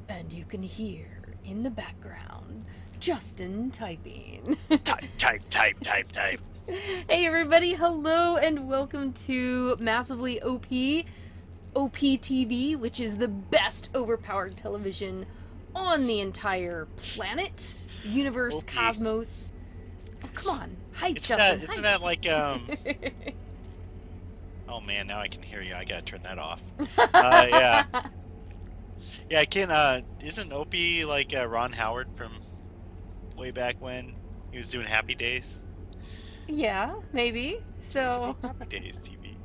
And you can hear in the background Justin typing. Type. Hey everybody, hello and welcome to Massively OPTV, which is the best overpowered television on the entire planet, universe, OP. cosmos. Oh, come on, hype, Justin. Isn't that like Oh man, now I can hear you. I gotta turn that off. Yeah. Yeah, I can. Isn't Opie like Ron Howard from way back when he was doing Happy Days? Yeah, maybe. So Happy Days TV.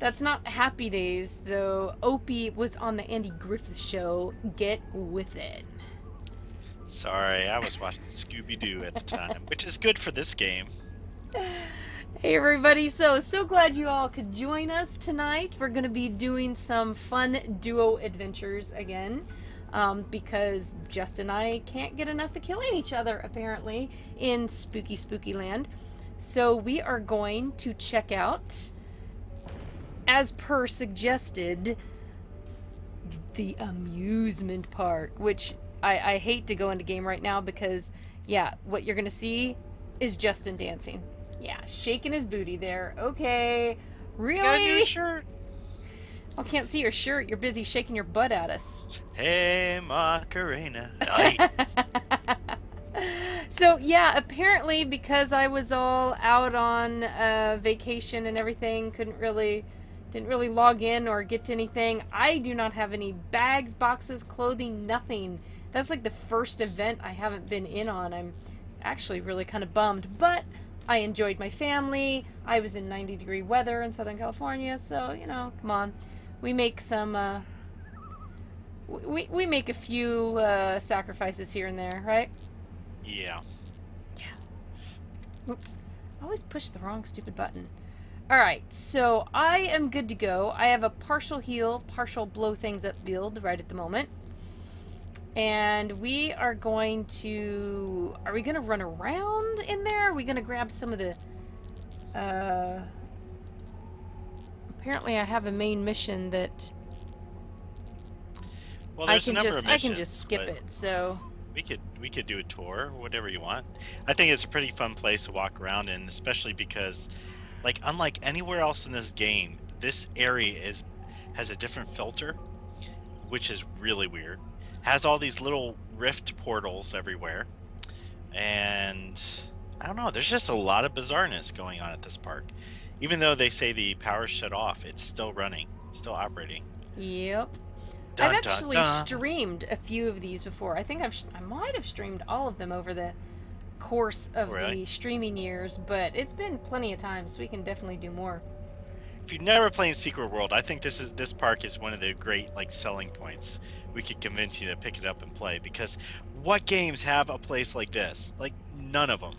that's not Happy Days, though. Opie was on the Andy Griffith Show. Get with it. Sorry, I was watching Scooby-Doo at the time, which is good for this game. Hey everybody, so glad you all could join us tonight. We're going to be doing some fun duo adventures again, because Justin and I can't get enough of killing each other, apparently, in spooky land. So we are going to check out, as per suggested, the amusement park, which I hate to go into game right now because, yeah, what you're going to see is Justin dancing. Yeah, shaking his booty there. Okay. Really? Got a new shirt. I can't see your shirt. You're busy shaking your butt at us. Hey, Macarena. So, yeah, apparently because I was all out on vacation and everything, didn't really log in or get to anything. I do not have any bags, boxes, clothing, nothing. That's like the first event I haven't been in on. I'm actually really kind of bummed, but I enjoyed my family. I was in 90-degree weather in Southern California, so, you know, come on. We make some, we make a few sacrifices here and there, right? Yeah. Yeah. Oops. I always push the wrong stupid button. Alright, so I am good to go. I have a partial heal, partial blow things up build right at the moment. And we are going to... Are we going to run around in there? Are we going to grab some of the... Apparently I have a main mission that... Well, there's a number of missions. I can just skip it, so... We could do a tour, or whatever you want. I think it's a pretty fun place to walk around in, especially because, like, unlike anywhere else in this game, this area has a different filter, which is really weird. Has all these little rift portals everywhere, and I don't know, there's just a lot of bizarreness going on at this park. Even though they say the power's shut off, it's still running, still operating. Yep. Dun, I've dun, actually dun. streamed a few of these before. I think I might have streamed all of them over the course of the streaming years, but it's been plenty of times, so we can definitely do more. If you've never played Secret World, I think this park is one of the great selling points. We could convince you to pick it up and play, because what games have a place like this? Like, none of them.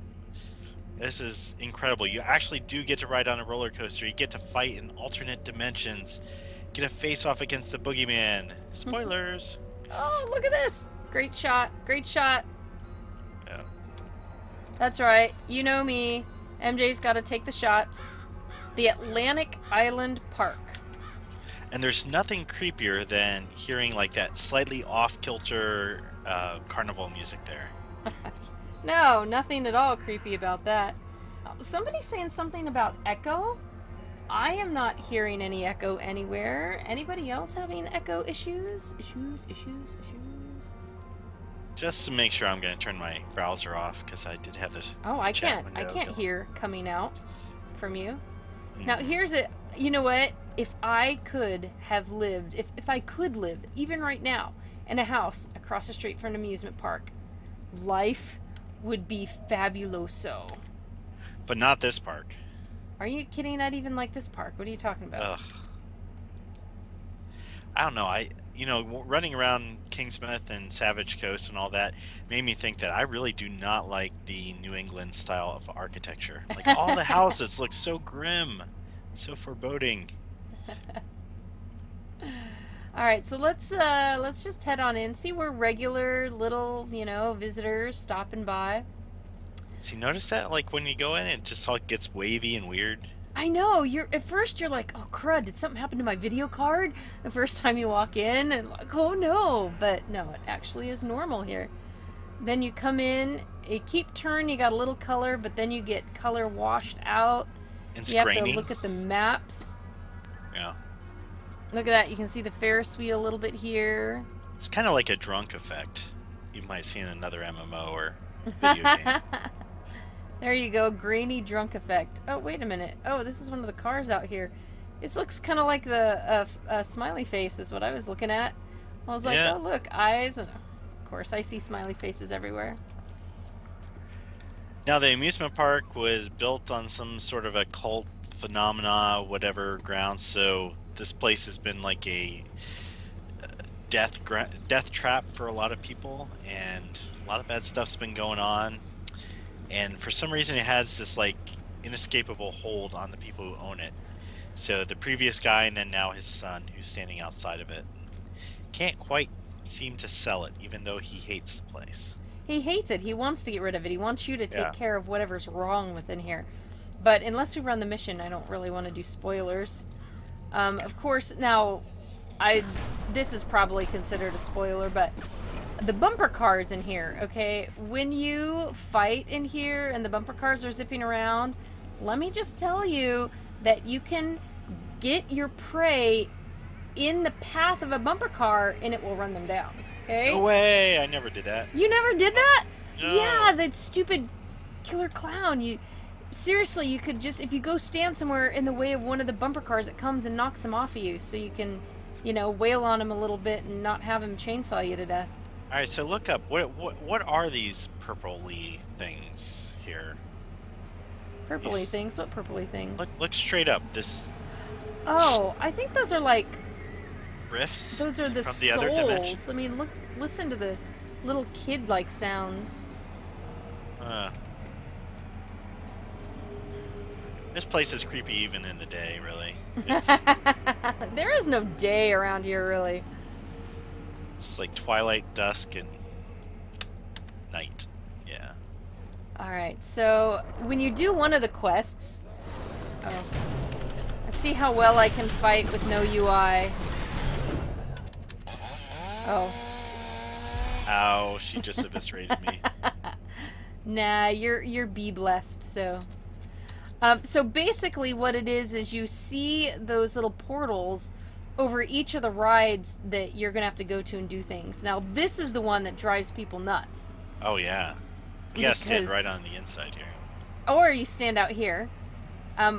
This is incredible. You actually do get to ride on a roller coaster. You get to fight in alternate dimensions. Get a face off against the boogeyman. Spoilers. Oh, look at this! Great shot. Great shot. Yeah. That's right. You know me. MJ's got to take the shots. The Atlantic Island Park. And there's nothing creepier than hearing like that slightly off-kilter carnival music there. No, nothing at all creepy about that. Somebody's saying something about echo. I am not hearing any echo anywhere. Anybody else having echo issues? Issues. Just to make sure, I'm going to turn my browser off, because I did have this. Oh, I can't hear coming out from you. Now here's it. You know what? If I could have lived, if I could live, even right now, in a house across the street from an amusement park, life would be fabuloso. But not this park. Are you kidding? Not even like this park. What are you talking about? Ugh. I don't know. Running around Kingsmouth and Savage Coast and all that made me think that I really do not like the New England style of architecture. Like, all the houses look so grim, so foreboding. All right, so let's just head on in. See, we're regular little, visitors stopping by. So you notice that, like, when you go in, it just all gets wavy and weird? I know, at first you're like, oh crud, did something happen to my video card? The first time you walk in, and like, oh no, but no, it actually is normal here. Then you come in, you keep turn, you got a little color, but then you get color washed out. It's you have grainy. to look at the maps. Yeah. Look at that, you can see the Ferris wheel a little bit here. It's kind of like a drunk effect. You might see in another MMO or video game. There you go, grainy drunk effect. Oh, wait a minute. Oh, this is one of the cars out here. This looks kind of like the smiley face is what I was looking at. I was like, oh, look, eyes. And of course, I see smiley faces everywhere. Now, the amusement park was built on some sort of a cult phenomena, whatever ground, so this place has been like a death trap for a lot of people, and a lot of bad stuff's been going on. And for some reason, it has this like inescapable hold on the people who own it. So the previous guy, and then now his son, who's standing outside of it, can't quite seem to sell it, even though he hates the place. He hates it. He wants to get rid of it. He wants you to take care of whatever's wrong within here. But unless we run the mission, I don't really want to do spoilers. Of course, now, this is probably considered a spoiler, but the bumper cars in here, okay? When you fight in here and the bumper cars are zipping around, let me just tell you that you can get your prey in the path of a bumper car and it will run them down, okay? No way! I never did that. You never did that? No. Yeah, that stupid killer clown. Seriously, you could just, if you go stand somewhere in the way of one of the bumper cars, it comes and knocks them off of you, so you can, you know, wail on him a little bit and not have him chainsaw you to death. All right, so look up. What are these purpley things here? Purpley things? What purpley things? Look straight up. This. Oh, I think those are like riffs. Those are the from souls. the other dimension. I mean, listen to the little kid-like sounds. This place is creepy even in the day, really. There is no day around here, really. It's like twilight, dusk, and night. Yeah. Alright, so when you do one of the quests... Oh. Let's see how well I can fight with no UI. Oh. Ow, she just eviscerated me. Nah, you're bee blessed, so... so basically what it is you see those little portals over each of the rides that you're going to have to go to and do things. Now, this is the one that drives people nuts. Oh, yeah. You gotta stand right on the inside here. Or you stand out here.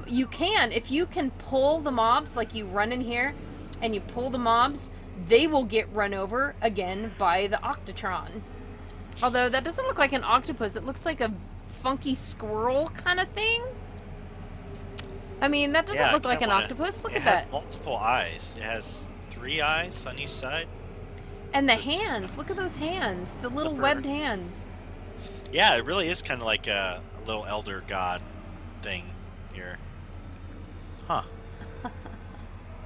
You can, if you can pull the mobs, like you run in here, and you pull the mobs, they will get run over, again, by the Octotron. Although, that doesn't look like an octopus. It looks like a funky squirrel kind of thing. I mean, that doesn't look like an octopus. Look at that. It has multiple eyes. It has 3 eyes on each side. And the hands. Look at those hands. The little webbed hands. Yeah, it really is kind of like a little elder god thing here. Huh.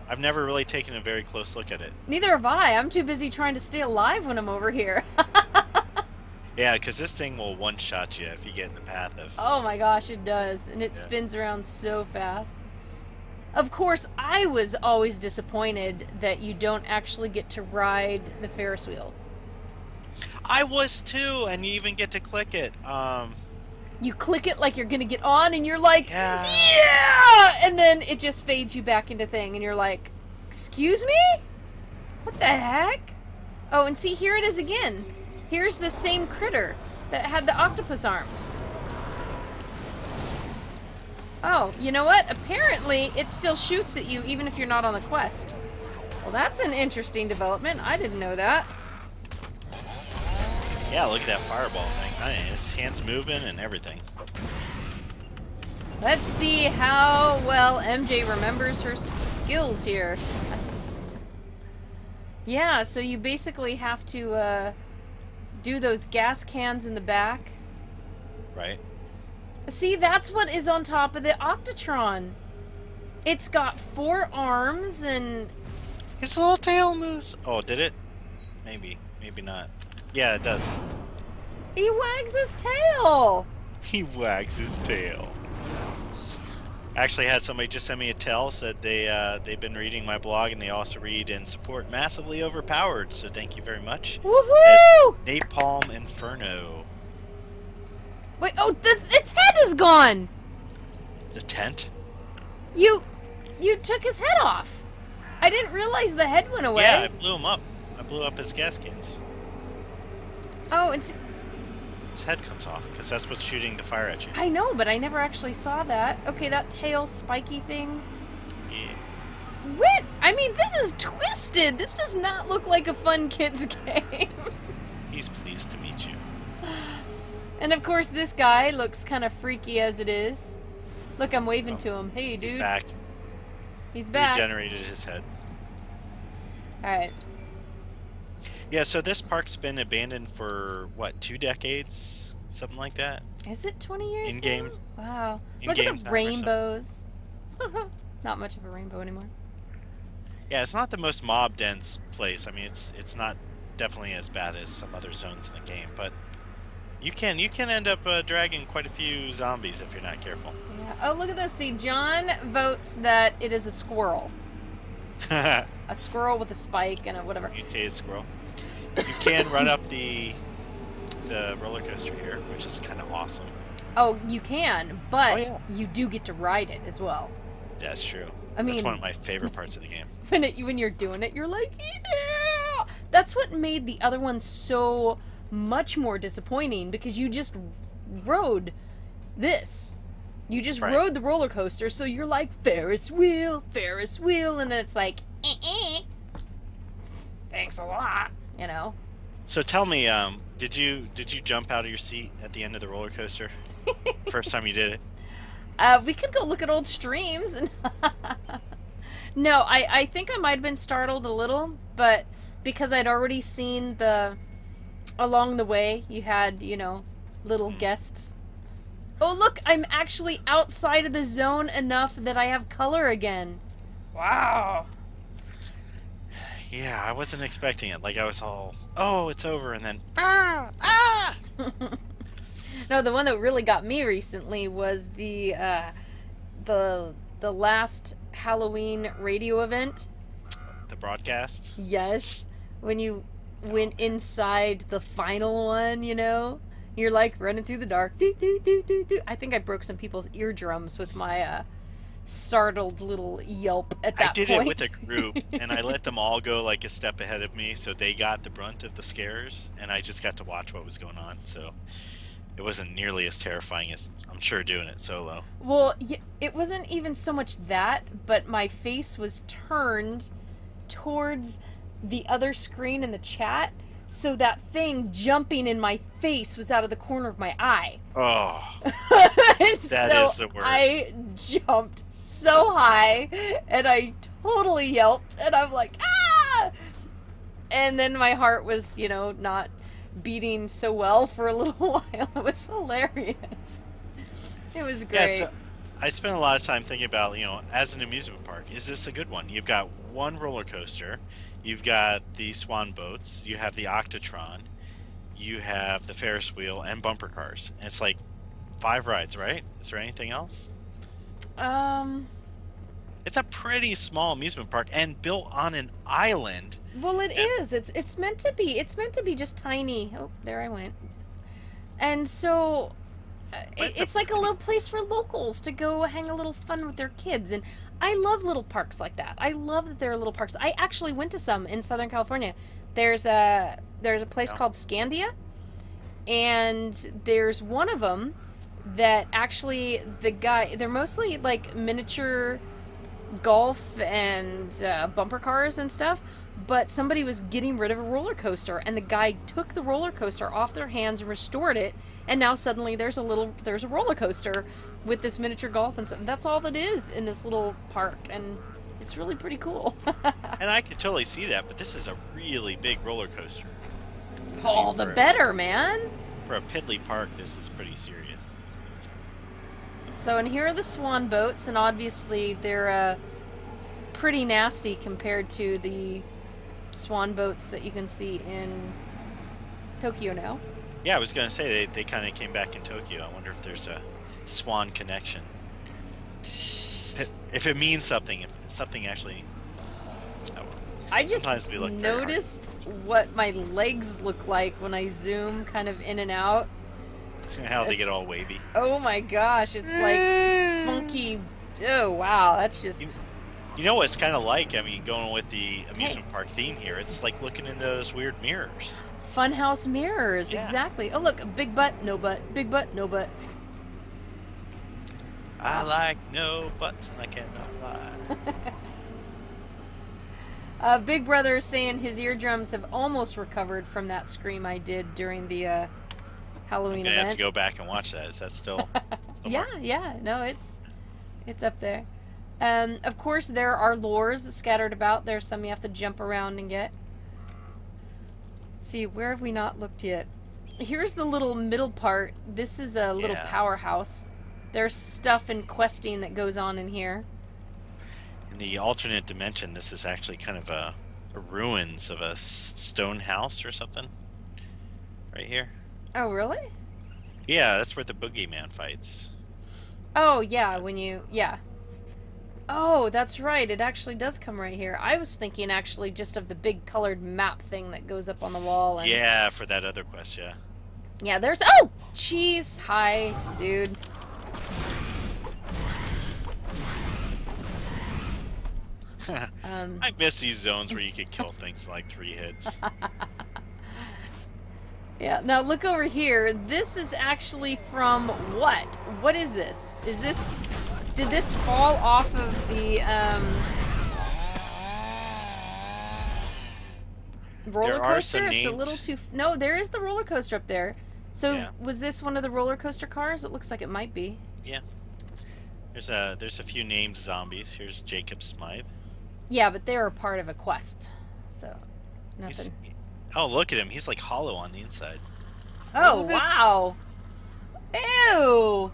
I've never really taken a very close look at it. Neither have I. I'm too busy trying to stay alive when I'm over here. Yeah, because this thing will one-shot you if you get in the path of... Oh my gosh, it does. And it spins around so fast. Of course, I was always disappointed that you don't actually get to ride the Ferris wheel. I was too, and you even get to click it. You click it like you're going to get on, and you're like, yeah! And then it just fades you back into thing, and you're like, excuse me? What the heck? Oh, and see, here it is again. Here's the same critter that had the octopus arms. Oh, you know what? Apparently, it still shoots at you even if you're not on the quest. Well, that's an interesting development. I didn't know that. Yeah, look at that fireball thing. I mean, his hand's moving and everything. Let's see how well MJ remembers her skills here. Yeah, so you basically have to do those gas cans in the back. Right. See, that's what is on top of the Octotron. It's got 4 arms and... Its little tail moves. Oh, did it? Maybe. Maybe not. Yeah, it does. He wags his tail! He wags his tail. Actually had somebody just send me a tell, said they've been reading my blog and they also read and support Massively Overpowered, so thank you very much. As Woohoo! Napalm Inferno. Wait, oh, its head is gone! The tent? You took his head off. I didn't realize the head went away. Yeah, I blew him up. I blew up his gas cans. Oh, it's... His head comes off, because that's what's shooting the fire at you. I know, but I never actually saw that. Okay, that tail spiky thing. Yeah. What? I mean, this is twisted. This does not look like a fun kid's game. He's pleased to meet you. And of course, this guy looks kind of freaky as it is. Look, I'm waving to him. Hey, dude. He's back. He's back. Regenerated his head. Alright. Yeah, so this park's been abandoned for, what, 2 decades? Something like that? Is it 20 years In-game. now? Wow. In Look game at the time or rainbows. Not much of a rainbow anymore. Yeah, it's not the most mob-dense place. I mean, it's not definitely as bad as some other zones in the game, but you can end up dragging quite a few zombies if you're not careful. Yeah. Oh, look at this. See, John votes that it is a squirrel. A squirrel with a spike and a whatever. Mutated squirrel. You can run up the roller coaster here, which is kind of awesome. Oh, you can, but Oh, yeah. you do get to ride it as well. That's true. I mean, that's one of my favorite parts of the game. when you're doing it, you're like, yeah! That's what made the other one so much more disappointing, because you just rode this. You just rode the roller coaster, so you're like, Ferris wheel, and then it's like, thanks a lot, you know? So tell me, did you jump out of your seat at the end of the roller coaster? First time you did it? We could go look at old streams. And no, I think I might have been startled a little, but because I'd already seen along the way, you had, you know, little guests. Oh, look, I'm actually outside of the zone enough that I have color again. Wow. Yeah, I wasn't expecting it. Like, I was all, oh, it's over, and then, ah! No, the one that really got me recently was the last Halloween radio event. The broadcast? Yes. When you went inside the final one, you know? You're like running through the dark. Doo, doo, doo, doo, doo. I think I broke some people's eardrums with my startled little yelp at that point. I did it with a group, and I let them all go like a step ahead of me, so they got the brunt of the scares, and I just got to watch what was going on, so it wasn't nearly as terrifying as I'm sure doing it solo. Well, yeah, it wasn't even so much that, but my face was turned towards the other screen in the chat, so that thing jumping in my face was out of the corner of my eye. Oh, that is the worst. I jumped so high, and I totally yelped, and I'm like, ah! And then my heart was, you know, not beating so well for a little while. It was hilarious. It was great. Yeah, so I spent a lot of time thinking about, you know, as an amusement park, is this a good one? You've got one roller coaster, you've got the swan boats, you have the Octotron, you have the Ferris wheel, and bumper cars. And it's like 5 rides, right? Is there anything else? It's a pretty small amusement park and built on an island. Well, it is. It's meant to be. It's meant to be just tiny. Oh, there I went. And so it's like a little place for locals to go hang a little fun with their kids. And I love little parks like that. I love that there are little parks. I actually went to some in Southern California. There's a place called Scandia, and there's one of them that actually they're mostly like miniature golf and bumper cars and stuff, but somebody was getting rid of a roller coaster, and the guy took the roller coaster off their hands and restored it, and now suddenly there's a roller coaster with this miniature golf and stuff. That's all that is in this little park, and it's really pretty cool. And I could totally see that, but this is a really big roller coaster. All the better, man. For a piddly park, this is pretty serious. So, and here are the swan boats, and obviously they're pretty nasty compared to the swan boats that you can see in Tokyo now. Yeah, I was going to say they kind of came back in Tokyo. I wonder if there's a swan connection. If it means something, if something actually. Oh, I just sometimes we look very hard. noticed what my legs look like when I zoom kind of in and out. How they get all wavy. Oh my gosh, it's like funky. Oh wow, that's just. You know what it's kind of like? I mean, going with the amusement park theme here, it's like looking in those weird mirrors. Funhouse mirrors, Yeah. exactly. Oh look, a big butt, no butt, big butt, no butt. I like no butts, and I cannot lie. Big Brother is saying his eardrums have almost recovered from that scream I did during the Halloween I'm gonna event. have to go back and watch that. Is that still? Yeah, no, it's up there. Of course, there are lures scattered about. There's some you have to jump around and get. Let's see, where have we not looked yet? Here's the little middle part. This is a little powerhouse. There's stuff and questing that goes on in here. In the alternate dimension, this is actually kind of a ruins of a stone house or something. Right here. Oh, really? Yeah, that's where the boogeyman fights. Oh, yeah, yeah. Oh, that's right. It actually does come right here. I was thinking actually just of the big colored map thing that goes up on the wall. And... Yeah, for that other quest, yeah. Yeah, there's... Oh! Jeez. Hi, dude. I miss these zones where you could kill things like 3 hits. Yeah, now look over here. This is actually from what? What is this? Is this... Did this fall off of the roller coaster? It's a little too... No, there is the roller coaster up there. So yeah. Was this one of the roller coaster cars? It looks like it might be. Yeah. There's a few named zombies. Here's Jacob Smythe. Yeah, but they're a part of a quest. So, nothing. Oh, look at him. He's like hollow on the inside. Oh, wow. Ew.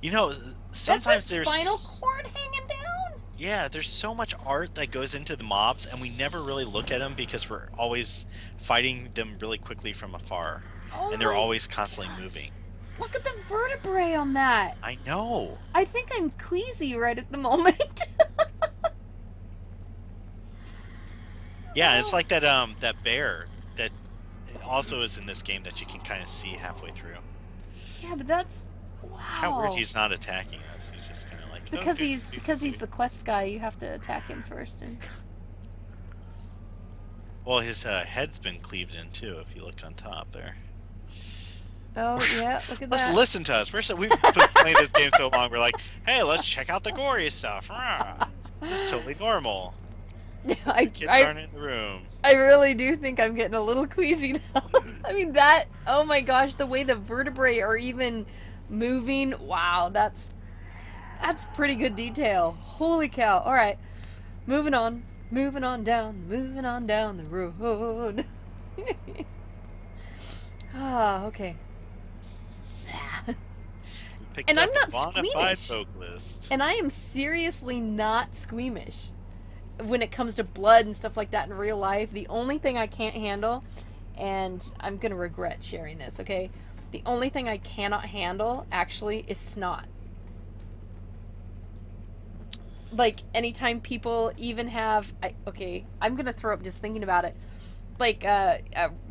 You know, sometimes there's a spinal cord hanging down? Yeah, there's so much art that goes into the mobs, and we never really look at them because we're always fighting them really quickly from afar. Oh, and they're always constantly moving. Look at the vertebrae on that. I know. I think I'm queasy right at the moment. Yeah, it's like that bear that also is in this game that you can kind of see halfway through. Yeah, but that's... Wow. How weird he's not attacking us. He's just kind of like... Because he's the quest guy, you have to attack him first. And... Well, his head's been cleaved in, too, if you look on top there. Oh, yeah, look at that. Let's listen to us. We've been playing this game so long, we're like, hey, let's check out the gory stuff. This is totally normal. Kids aren't in the room. I really do think I'm getting a little queasy now. I mean, oh my gosh, the way the vertebrae are even moving. Wow, that's pretty good detail. Holy cow. All right, moving on down the road. Ah, okay. And I'm not squeamish. And I am seriously not squeamish when it comes to blood and stuff like that in real life. The only thing I can't handle, and I'm gonna regret sharing this, okay? The only thing I cannot handle, actually, is snot. Like, anytime people even have... okay, I'm gonna throw up just thinking about it. Like,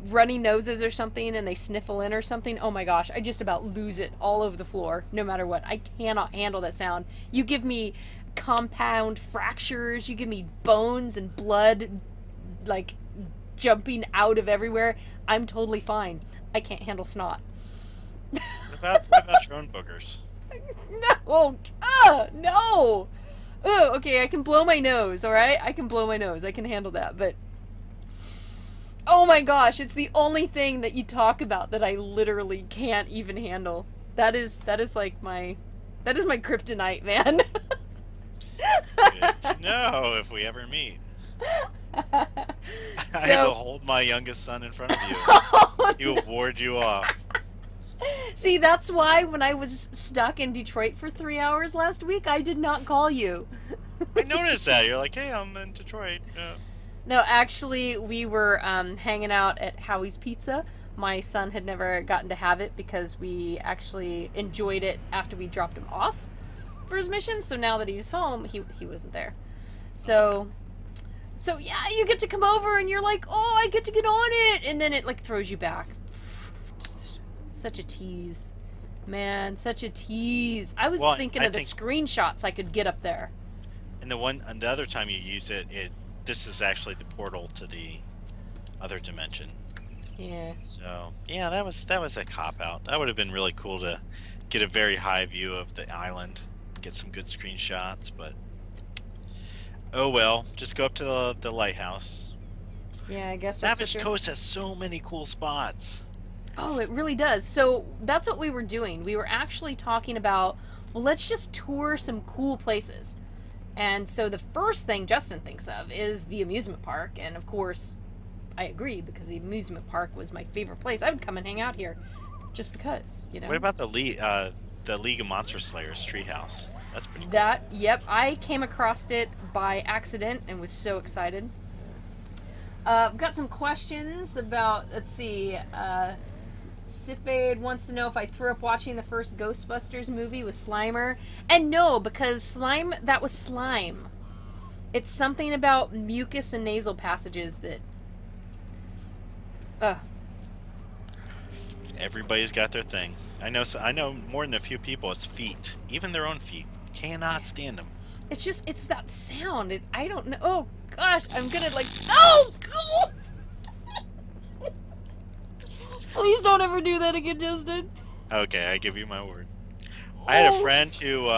runny noses or something, and they sniffle in or something. Oh my gosh, I just about lose it all over the floor, no matter what. I cannot handle that sound. You give me compound fractures, you give me bones and blood, like, jumping out of everywhere. I'm totally fine. I can't handle snot. What about your own boogers? No! No! Oh, okay, I can blow my nose, alright? I can blow my nose. I can handle that, but... Oh my gosh, it's the only thing that you talk about that I literally can't even handle. That is like my... That is my kryptonite, man. Good to know if we ever meet. I will hold my youngest son in front of you. Oh, he will ward you off. See, that's why when I was stuck in Detroit for 3 hours last week, I did not call you. I noticed that. You're like, hey, I'm in Detroit. No, actually, we were hanging out at Howie's Pizza. My son had never gotten to have it because we actually enjoyed it after we dropped him off. for his mission. So now that he's home, he wasn't there. So yeah, you get to come over and you're like, oh, I get to get on it, and then it like throws you back. Such a tease, man, such a tease. I was thinking of the screenshots I could get up there. And the other time you use it, this is actually the portal to the other dimension. Yeah. So yeah, that was a cop out. That would have been really cool to get a very high view of the island, get some good screenshots, but oh well. Just go up to the lighthouse. Yeah, I guess. Savage Coast has so many cool spots. Oh, it really does. So that's what we were doing. We were actually talking about, well, let's just tour some cool places. And so the first thing Justin thinks of is the amusement park, and of course, I agree, because the amusement park was my favorite place. I would come and hang out here, just because, you know. What about the League of Monster Slayers treehouse? That's pretty cool. Yep, I came across it by accident and was so excited. I've got some questions about, let's see, Sifade wants to know if I threw up watching the first Ghostbusters movie with Slimer. And no, because that was slime. It's something about mucus and nasal passages that... Everybody's got their thing. I know more than a few people. It's feet, even their own feet. Cannot stand them. It's that sound. I don't know. Oh gosh, I'm gonna like. Oh God! Please don't ever do that again, Justin. Okay, I give you my word. I had a friend who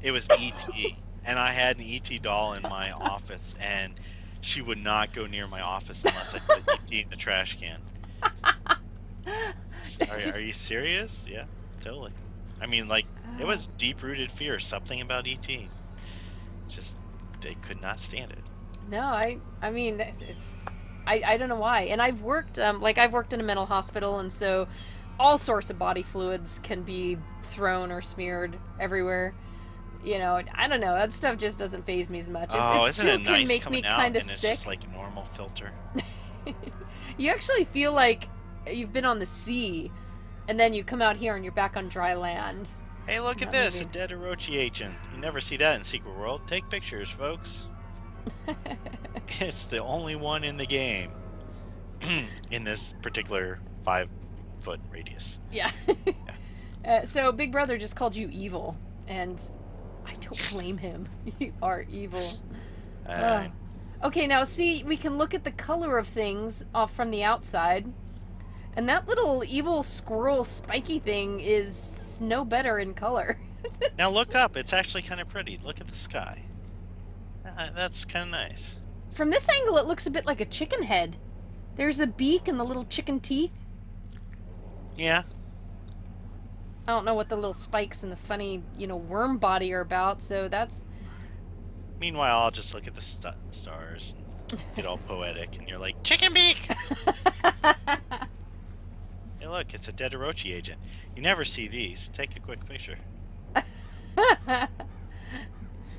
it was E.T. and I had an E.T. doll in my office, and she would not go near my office unless I put E.T. in the trash can. Are you serious? Yeah, totally. I mean, like, it was deep-rooted fear, something about E.T. Just, they could not stand it. No, I mean, I don't know why. And I've worked, I've worked in a mental hospital, and so all sorts of body fluids can be thrown or smeared everywhere. You know, I don't know. That stuff just doesn't faze me as much. Oh, it isn't it nice make coming me out kind of and it's sick. just like a normal filter? You actually feel like you've been on the sea, and then you come out here and you're back on dry land. Hey, look at this, a dead Orochi agent. You never see that in Secret World. Take pictures, folks. It's the only one in the game in this particular 5-foot radius. Yeah. So Big Brother just called you evil, and I don't blame him. You are evil. Okay, now see, we can look at the color of things off from the outside, and that little evil squirrel spiky thing is no better in color. Now look up. It's actually kind of pretty. Look at the sky. That's kind of nice. From this angle, it looks a bit like a chicken head. There's the beak and the little chicken teeth. Yeah. I don't know what the little spikes and the funny, worm body are about, so that's... Meanwhile, I'll just look at the stars and get all poetic, and you're like, chicken beak! Hey, look, it's a dead Orochi agent. You never see these. Take a quick picture.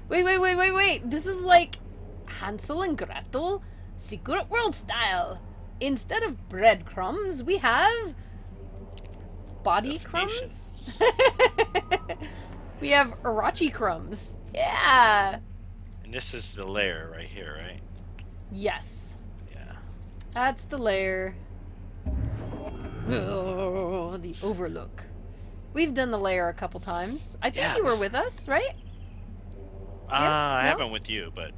Wait. This is like Hansel and Gretel, Secret World style. Instead of breadcrumbs, we have body crumbs. We have Orochi crumbs. Yeah. And this is the lair right here, right? Yes. Yeah. That's the lair. Oh, the Overlook. We've done the lair a couple times. I think you were with us, right? I haven't with you, but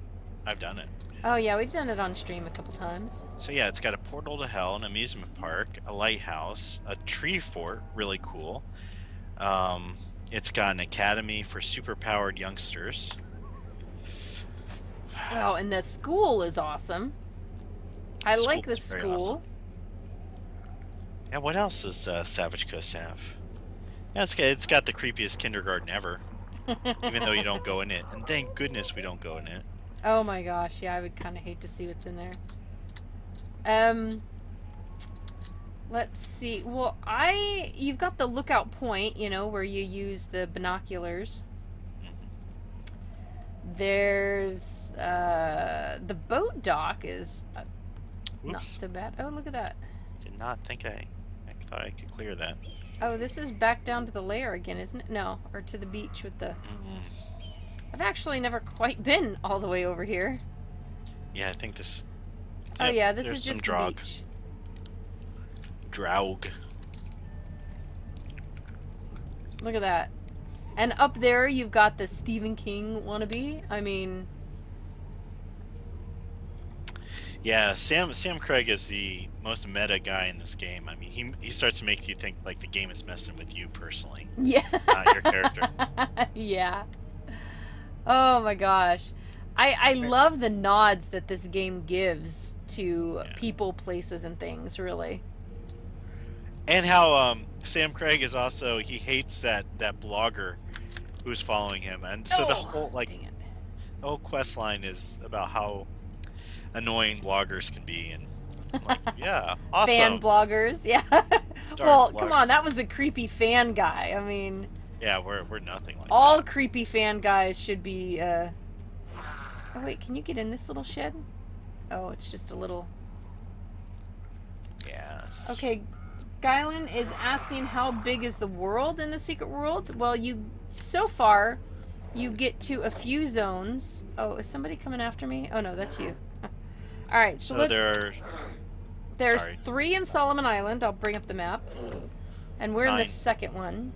I've done it. Oh yeah, we've done it on stream a couple times. So yeah, it's got a portal to hell, an amusement park, a lighthouse, a tree fort, really cool. It's got an academy for superpowered youngsters. Oh, and the school is awesome. I like the school. Awesome. Yeah, what else does Savage Coast have? Yeah, it's got the creepiest kindergarten ever. Even though you don't go in it. And thank goodness we don't go in it. Oh my gosh, yeah, I would kind of hate to see what's in there. Let's see. Well, you've got the lookout point, where you use the binoculars. There's, the boat dock is not so bad. Oh, look at that. Did not think I thought I could clear that. Oh, this is back down to the lair again, isn't it? No, or to the beach with the... I've actually never quite been all the way over here. Yeah, I think this... Oh Yep, yeah, this there's is some just the Draug. beach. Draug. Look at that. And up there, you've got the Stephen King wannabe. I mean... Yeah, Sam Craig is the most meta guy in this game. I mean, he starts to make you think like the game is messing with you personally, Yeah. not your character. Yeah. Oh my gosh. I love the nods that this game gives to people, places, and things, really. And how Sam Craig is also, he hates that blogger who's following him, and so the whole the whole quest line is about how annoying bloggers can be, and I'm like, yeah, awesome. Fan bloggers, yeah. Well, come on, that was the creepy fan guy. I mean, yeah, we're nothing like all that. creepy fan guys should be. Oh wait, can you get in this little shed? Oh, it's just a little. Yeah. Okay, Guylan is asking how big is the world in the secret world? Well, so far you get to a few zones. Oh, is somebody coming after me? Oh no, that's you. All right, so let's. There's 3 in Solomon Island. I'll bring up the map, and we're 9. in the second one.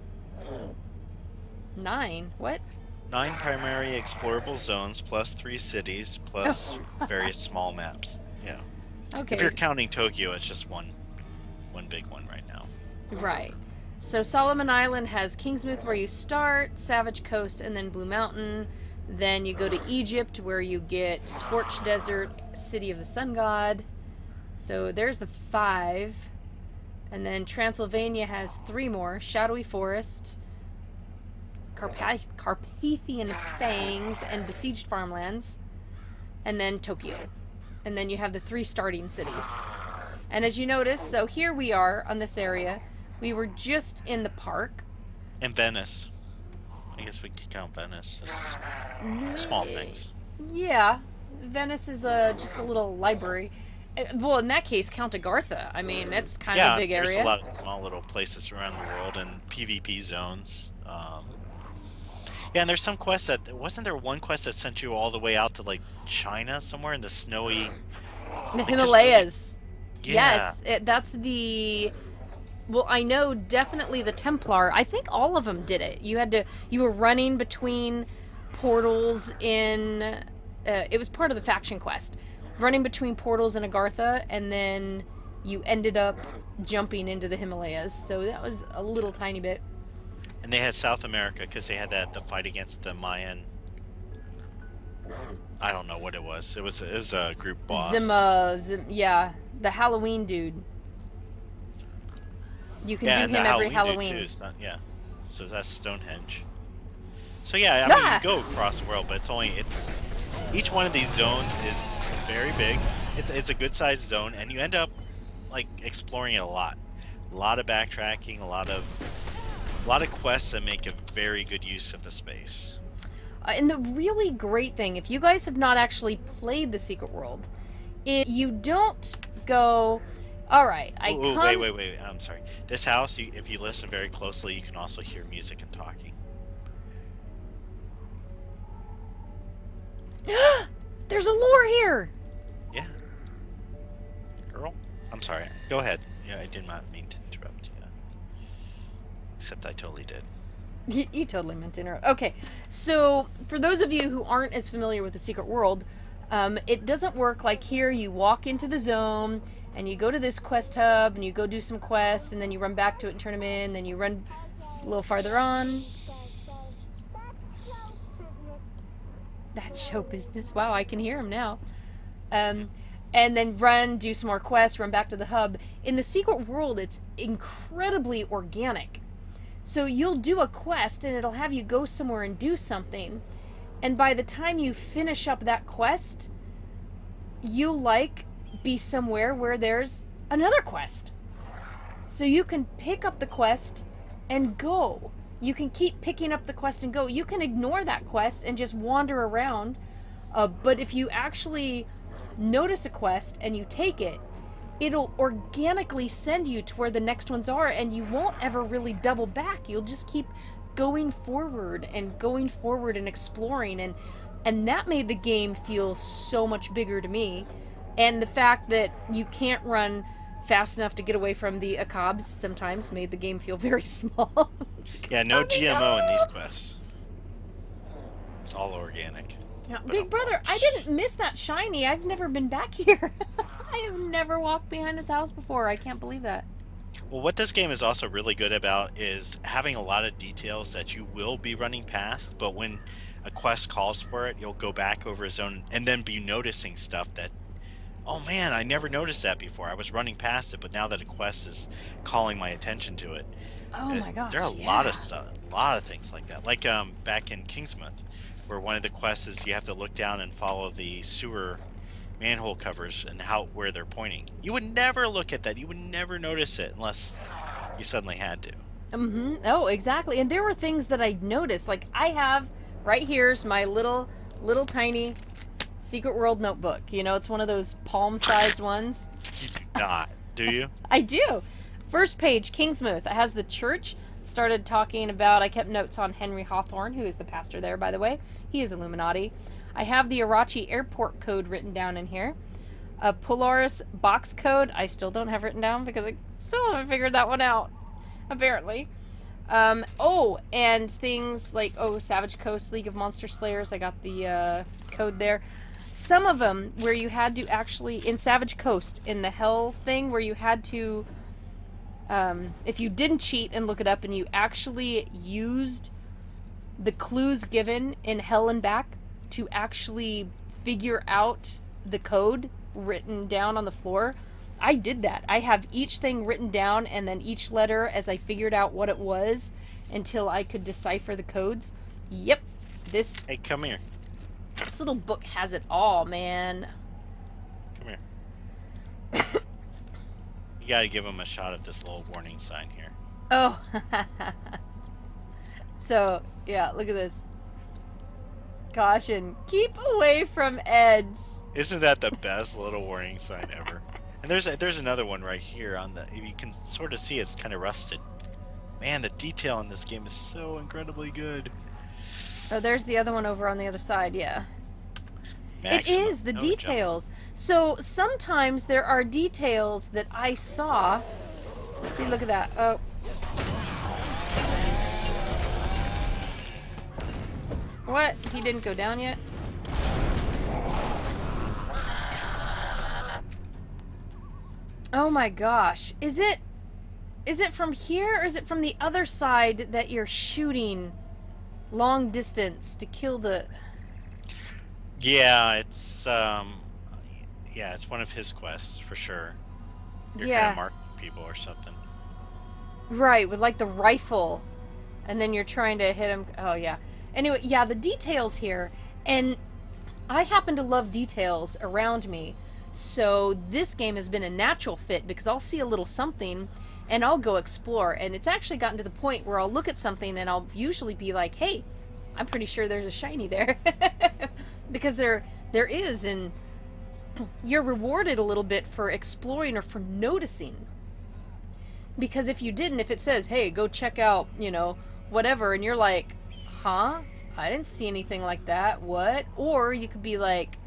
9. What? 9 primary explorable zones plus 3 cities plus various small maps. Yeah. Okay. If you're counting Tokyo, it's just one big one right now. Right. So Solomon Island has Kingsmouth where you start, Savage Coast, and then Blue Mountain. Then you go to Egypt where you get Scorched Desert, City of the Sun God. So there's the 5. And then Transylvania has 3 more. Shadowy Forest, Carpathian Fangs, and Besieged Farmlands. And then Tokyo. And then you have the 3 starting cities. And as you notice, so here we are on this area. We were just in the park. And Venice. I guess we could count Venice as small things. Yeah. Venice is just a little library. Well, in that case, count Agartha. I mean, it's kind of a big area. There's a lot of small little places around the world and PvP zones. Yeah, and there's some quests that... Wasn't there one quest that sent you all the way out to, like, China somewhere in the snowy... The Himalayas. Yeah. Yes, that's the... Well, I know definitely the Templar. I think all of them did it. You were running between portals in... it was part of the faction quest. Running between portals in Agartha, and then you ended up jumping into the Himalayas. So that was a little tiny bit. And they had South America, because they had the fight against the Mayan... I don't know what it was. It was a group boss. Yeah, the Halloween dude. You can do him every Halloween. Too, yeah. So that's Stonehenge. So yeah, I mean, you go across the world, but it's each one of these zones is very big. It's a good sized zone, and you end up like exploring it a lot. A lot of backtracking, a lot of quests that make a very good use of the space. And the really great thing, if you guys have not actually played the Secret World, you don't go, all right, wait, I'm sorry. This house, if you listen very closely, you can also hear music and talking. There's a lure here! Yeah. Girl? I'm sorry. Go ahead. Yeah, I did not mean to interrupt you. Except I totally did. You totally meant to interrupt. Okay, so for those of you who aren't as familiar with the Secret World, it doesn't work like here. You walk into the zone, and you go to this quest hub, and you go do some quests, and then you run back to it and turn them in, then you run a little farther on. That's show business. Wow, I can hear him now. And then do some more quests, run back to the hub. In the Secret World, it's incredibly organic. So you'll do a quest, and it'll have you go somewhere and do something. And by the time you finish up that quest, you'll, be somewhere where there's another quest. So you can pick up the quest and go. You can keep picking up the quest and go. You can ignore that quest and just wander around. But if you actually notice a quest and you take it, it'll organically send you to where the next ones are, and you won't ever really double back. You'll just keep going forward and exploring, and that made the game feel so much bigger to me. And the fact that you can't run fast enough to get away from the Akabs sometimes made the game feel very small. Yeah, no GMO in these quests. It's all organic. Now, Big Brother, I didn't miss that shiny. I've never been back here. I have never walked behind this house before. I can't believe that. Well, what this game is also really good about is having a lot of details that you will be running past, but when a quest calls for it, you'll go back over a zone and then be noticing stuff that, oh man, I never noticed that before. I was running past it, but now that a quest is calling my attention to it. Oh my gosh, there are a lot of stuff, a lot of things like that. Like back in Kingsmouth, where one of the quests is you have to look down and follow the sewer manhole covers and where they're pointing. You would never look at that. You would never notice it unless you suddenly had to. Oh, exactly. And there were things that I noticed. Like I have right here's my little tiny Secret World notebook. You know, it's one of those palm-sized ones. You do not, do you? I do. First page, Kingsmouth. It has the church. Started talking about, I kept notes on Henry Hawthorne, who is the pastor there, by the way. He is Illuminati. I have the Arachi airport code written down in here. A Polaris box code, I still don't have written down because I still haven't figured that one out, apparently. Oh, and things like, Savage Coast, League of Monster Slayers, I got the code there. Some of them where you had to actually, in Savage Coast, in the Hell thing, where you had to, if you didn't cheat and look it up and you actually used the clues given in Hell and Back to actually figure out the code written down on the floor, I did that. I have each thing written down and then each letter as I figured out what it was until I could decipher the codes. Yep. This... Hey, come here. This little book has it all, man. Come here. You gotta give him a shot at this little warning sign here. Oh. So, yeah, look at this. Caution. Keep away from edge. Isn't that the best little warning sign ever? And there's another one right here on the... You can sort of see it's kind of rusted. Man, the detail in this game is so incredibly good. Oh, there's the other one over on the other side, yeah. Maximum. It is, the details. So, sometimes there are details that I saw. See, look at that. Oh. What? He didn't go down yet? Oh my gosh. Is it from here or is it from the other side that you're shooting long distance to kill the... Yeah, it's it's one of his quests for sure. You're kind of marking people or something. Right, with like the rifle. And then you're trying to hit him. Oh yeah. Anyway, yeah, the details here, and I happen to love details around me, so this game has been a natural fit because I'll see a little something and I'll go explore, and it's actually gotten to the point where I'll look at something and I'll usually be like, hey, I'm pretty sure there's a shiny there. Because there is, and you're rewarded a little bit for exploring or for noticing. Because if you didn't, if it says, hey, go check out, you know, whatever, and you're like, huh? I didn't see anything like that. What? Or you could be like,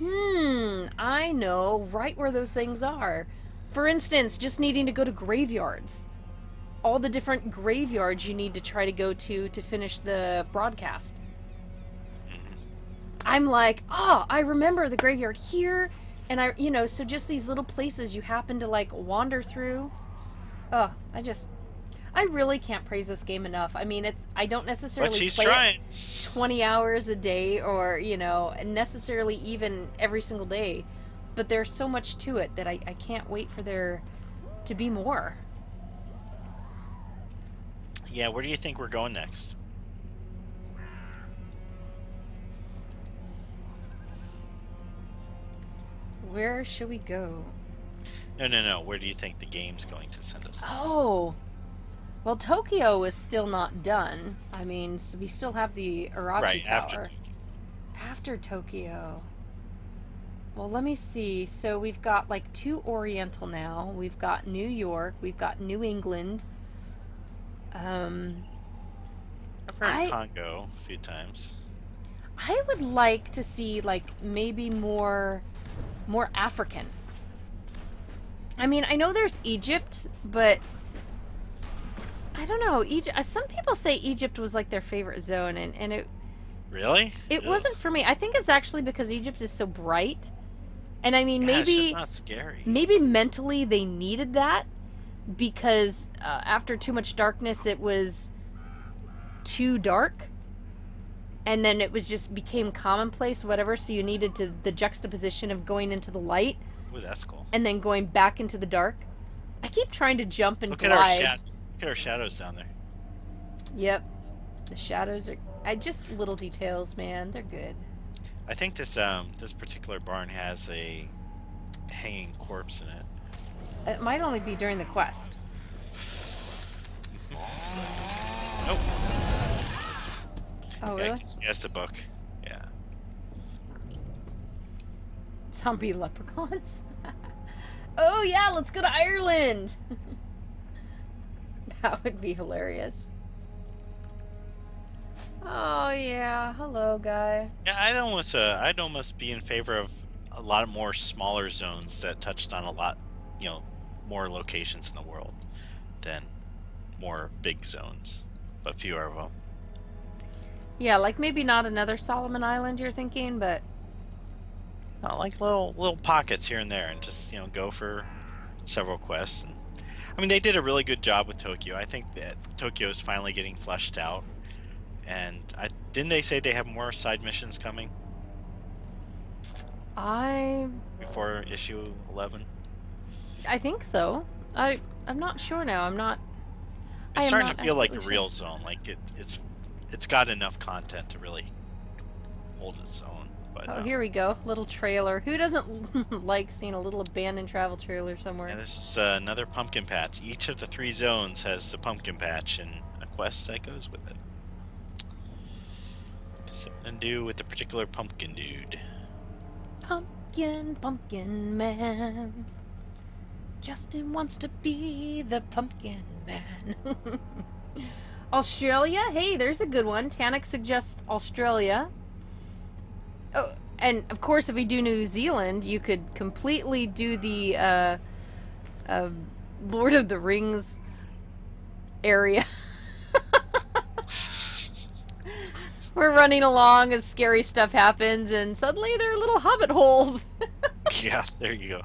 I know right where those things are. For instance, just needing to go to graveyards. All the different graveyards you need to try to go to finish the broadcast. I'm like, I remember the graveyard here. And so just these little places you happen to like wander through. I really can't praise this game enough. I mean, I don't necessarily play it 20 hours a day or, necessarily even every single day. But there's so much to it that I can't wait for there to be more. Yeah, where do you think we're going next? Where should we go? No. Where do you think the game's going to send us? Oh. Well, Tokyo is still not done. I mean, so we still have the Arachi Tower. After Tokyo. Well, let me see. So we've got like 2 Oriental now. We've got New York. We've got New England. I've heard Congo a few times. I would like to see like maybe more African. I mean, I know there's Egypt, but I don't know. Egypt. Some people say Egypt was like their favorite zone, and it really wasn't for me. I think it's actually because Egypt is so bright, and I mean it's maybe just not scary. Maybe mentally they needed that because after too much darkness, it was too dark, and then it was just became commonplace, whatever. So you needed the juxtaposition of going into the light. Ooh, that's cool. And then going back into the dark. I keep trying to jump and glide. Look at our shadows down there. Yep. The shadows are... just little details, man. They're good. I think this particular barn has a hanging corpse in it. It might only be during the quest. Nope. Oh, really? That's the book. Yeah. Zombie leprechauns? Oh, yeah, let's go to Ireland! That would be hilarious. Oh, yeah. Hello, guy. Yeah, I'd almost be in favor of a lot more smaller zones that touched on a lot, more locations in the world than more big zones, but fewer of them. Yeah, like maybe not another Solomon Island you're thinking, but... like little pockets here and there, and just go for several quests. And I mean, they did a really good job with Tokyo. I think that Tokyo is finally getting fleshed out, and didn't they say they have more side missions coming before issue 11? I think so. I'm not sure now. It's starting to feel like a real zone. Like it's got enough content to really hold its own. But, here we go. Little trailer. Who doesn't like seeing a little abandoned travel trailer somewhere? And this is another pumpkin patch. Each of the 3 zones has a pumpkin patch and a quest that goes with it. Something to do with the particular pumpkin dude. Pumpkin man. Justin wants to be the pumpkin man. Australia? Hey, there's a good one. Tanik suggests Australia. Oh, and of course, if we do New Zealand, you could completely do the Lord of the Rings area. We're running along as scary stuff happens, and suddenly there are little hobbit holes. Yeah, there you go.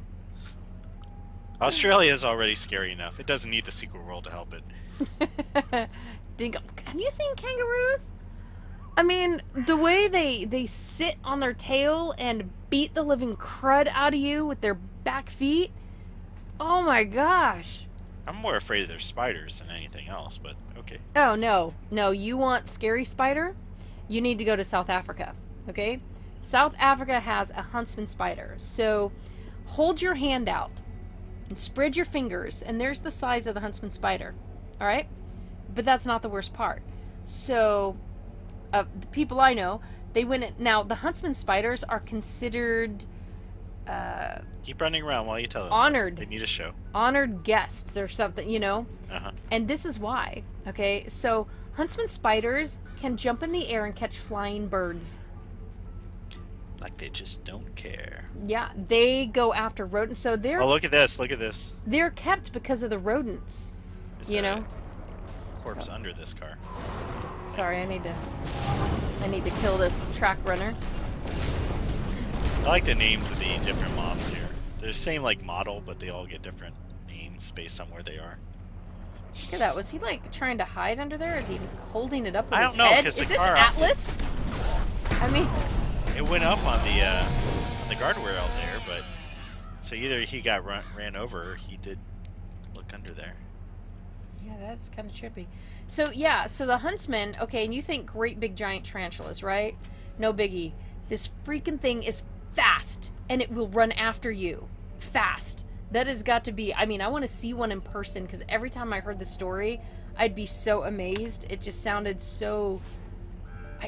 Australia is already scary enough. It doesn't need the secret world to help it. Dingo. Have you seen kangaroos? I mean, the way they sit on their tail and beat the living crud out of you with their back feet. Oh my gosh. I'm more afraid of their spiders than anything else, but okay. Oh, no. No, you want scary spider? You need to go to South Africa, okay? South Africa has a huntsman spider. So hold your hand out and spread your fingers, and there's the size of the huntsman spider, all right? But that's not the worst part. So... the people I know, they went in. Now, the huntsman spiders are considered... keep running around while you tell them. Honored. They need a show. Honored guests or something, Uh-huh. And this is why, okay? So, huntsman spiders can jump in the air and catch flying birds. Like they just don't care. Yeah, they go after rodents. So they're... Oh, look at this. Look at this. They're kept because of the rodents, There's a corpse under this car. Sorry, I need to kill this track runner. I like the names of the different mobs here. They're the same like model, but they all get different names based on where they are. Look at that. Was he like trying to hide under there? Is he holding it up with I his don't know, head? 'cause the Is this car- Atlas? I mean, It went up on the guardrail there, but so either he got ran over or he did look under there. yeah, that's kind of trippy. So yeah, so the huntsman. Okay, and you think great big giant tarantulas, right? No biggie. This freaking thing is fast, and it will run after you. Fast. That has got to be... I mean, I want to see one in person, because every time I heard the story, I'd be so amazed. It just sounded so...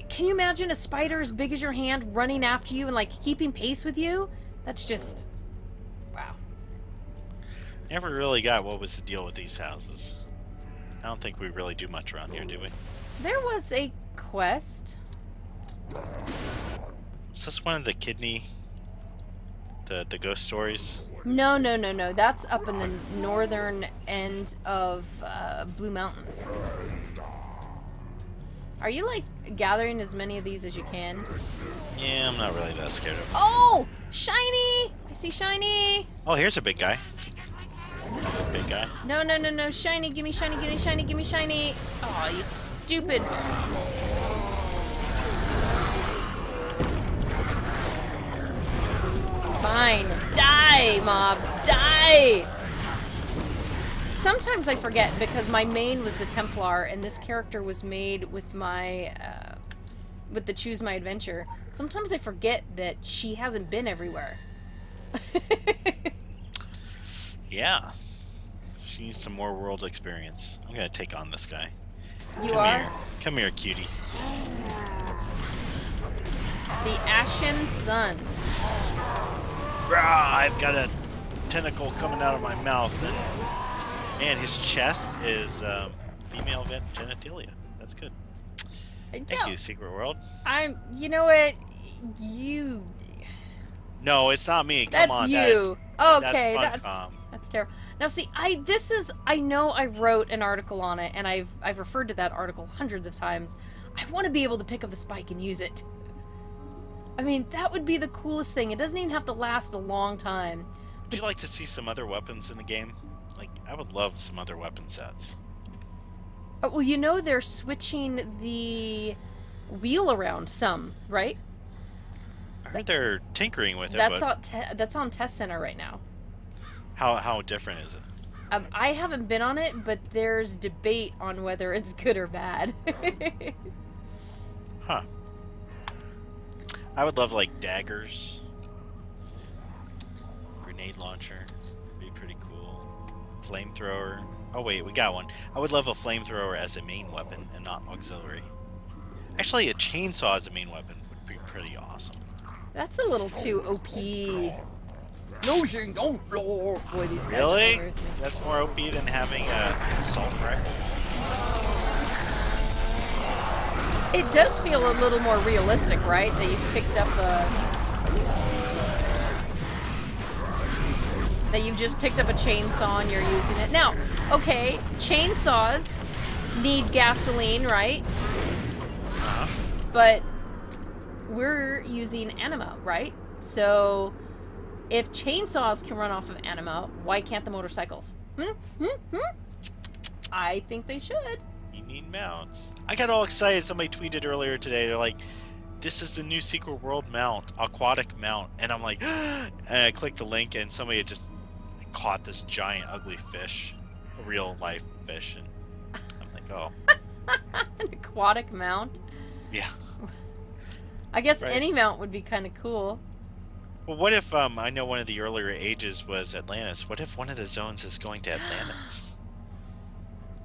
Can you imagine a spider as big as your hand running after you and, like, keeping pace with you? That's just... wow. Never really got what was the deal with these houses. I don't think we really do much around here, do we? There was a quest. Is this one of the kidney... the ghost stories? No, no, no, no. That's up in the northern end of Blue Mountain. Are you, like, gathering as many of these as you can? Yeah, I'm not really that scared of them. Oh! Shiny! I see shiny! Oh, here's a big guy. Big guy. No, no, no, no. Shiny, gimme shiny, gimme shiny, gimme shiny. Oh, you stupid bombs. Fine. Die, mobs. Die! Sometimes I forget because my main was the Templar and this character was made with my, with the Choose My Adventure. Sometimes I forget that she hasn't been everywhere. Yeah. She needs some more world experience. I'm gonna take on this guy. You are? Here. Come here, cutie. The Ashen Sun. Rah, I've got a tentacle coming out of my mouth. And his chest is female genitalia. That's good. Thank you, Secret World. You know what? You... No, it's not me. Come That's on, you. Okay, that's terrible. Now see, I know I wrote an article on it, and I've referred to that article hundreds of times. I want to be able to pick up the spike and use it. I mean, that would be the coolest thing. It doesn't even have to last a long time. Would you like to see some other weapons in the game? Like, I would love some other weapon sets. Oh, well, you know they're switching the wheel around some, right? I heard they're tinkering with it. That's on Test Center right now. How different is it? I haven't been on it, but there's debate on whether it's good or bad. Huh. I would love, like, daggers. Grenade launcher. Be pretty cool. Flamethrower. Oh, wait, we got one. I would love a flamethrower as a main weapon and not auxiliary. Actually, a chainsaw as a main weapon would be pretty awesome. That's a little too OP. No, oh, boy, these guys really? are That's more OP than having a assault rifle? It does feel a little more realistic, right? That you've picked up that you've just picked up a chainsaw and you're using it. Now, okay, chainsaws need gasoline, right? Uh-huh. But we're using anima, right? So if chainsaws can run off of anima, why can't the motorcycles? I think they should. You need mounts. I got all excited. Somebody tweeted earlier today. They're like, this is the new Secret World mount, aquatic mount. And I'm like, and I clicked the link and somebody had just caught this giant ugly fish, a real life fish. And I'm like, oh. An aquatic mount? Yeah. I guess any mount would be kind of cool. Well, what if, I know one of the earlier ages was Atlantis. What if one of the zones is going to Atlantis?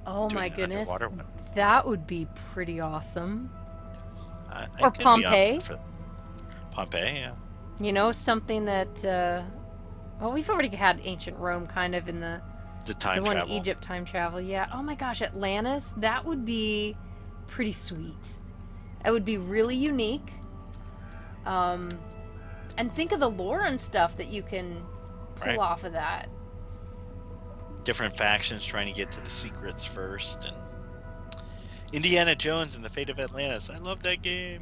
Oh my goodness. That would be pretty awesome. Or Pompeii. Pompeii, yeah. You know, something that, well, we've already had ancient Rome kind of in the time travel. One Egypt time travel, yeah. Oh my gosh, Atlantis, that would be pretty sweet. It would be really unique. And think of the lore and stuff that you can pull off of that. Different factions trying to get to the secrets first, and Indiana Jones and the Fate of Atlantis. I love that game.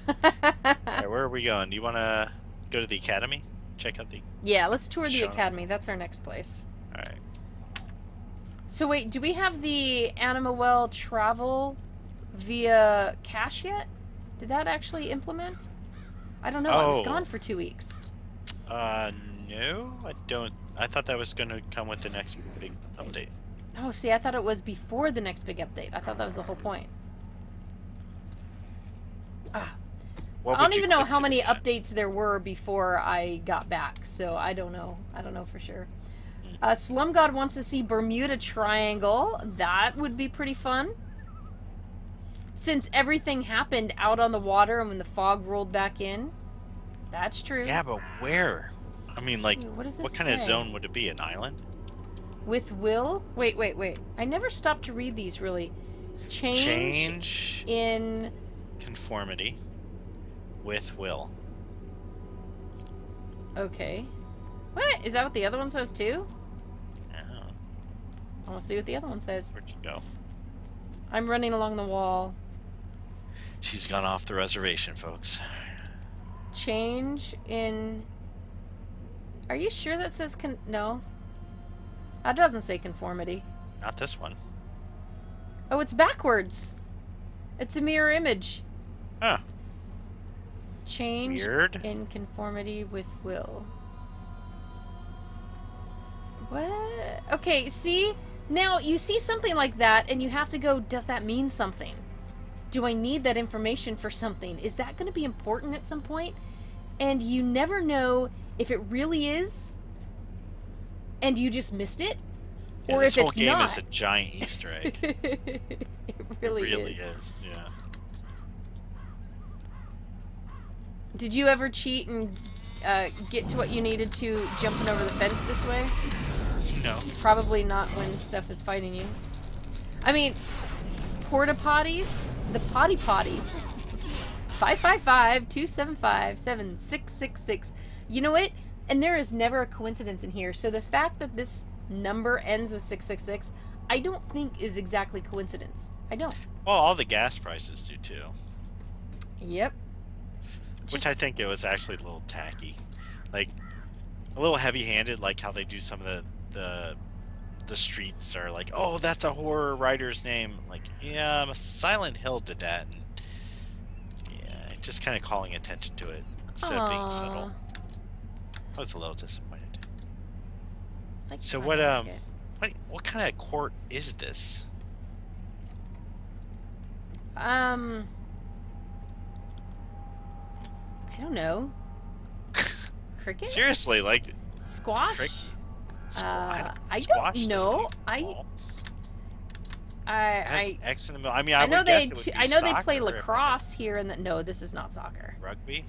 Alright, where are we going? Do you want to go to the Academy? Check out the... Yeah, let's tour the Academy. That's our next place. Alright. So wait, do we have the Animawell travel via cache yet? Did that actually implement? I don't know. I was gone for 2 weeks. No, I don't. I thought that was going to come with the next big update. Oh, see, I thought it was before the next big update. I thought that was the whole point. I don't even know how many updates there were before I got back, so I don't know. I don't know for sure. Slum God wants to see Bermuda Triangle. That would be pretty fun. Since everything happened out on the water and when the fog rolled back in. That's true. Yeah, but where? I mean, like, Wait, what does what this kind of say? zone would it be? An island? With will? Wait, wait, wait. I never stopped to read these, really. Change in... conformity with will. Okay. What? Is that what the other one says, too? Yeah. I want to see what the other one says. Where'd you go? I'm running along the wall. She's gone off the reservation, folks. Change in... Are you sure that says no? That doesn't say conformity. Not this one. Oh, it's backwards. It's a mirror image. Huh. Change Weird. in conformity with will. What? Okay, see? Now, you see something like that, and you have to go, does that mean something? Do I need that information for something? Is that going to be important at some point? And you never know if it really is, and you just missed it, Yeah, or this if whole it's game not. is a giant Easter egg. It really is. Yeah. Did you ever cheat and get to what you needed to jumping over the fence this way? No. Probably not when stuff is fighting you. I mean, porta potties, the potty. 555-275-7666. You know what? And there is never a coincidence in here. So the fact that this number ends with 666, I don't think is exactly coincidence. I don't. Well, all the gas prices do too. Yep. Which I think it was actually a little tacky. Like, a little heavy-handed, like how they do some of the streets are like, oh, that's a horror writer's name. Like, yeah, Silent Hill did that. And yeah, just kind of calling attention to it instead of being subtle. I was a little disappointed. So what kind of court is this? I don't know. Cricket? Seriously, like Squash? I squash don't know. Has X in the middle. I mean, I know would guess it would be I know they soccer play if it- lacrosse here, and no, this is not soccer. Rugby.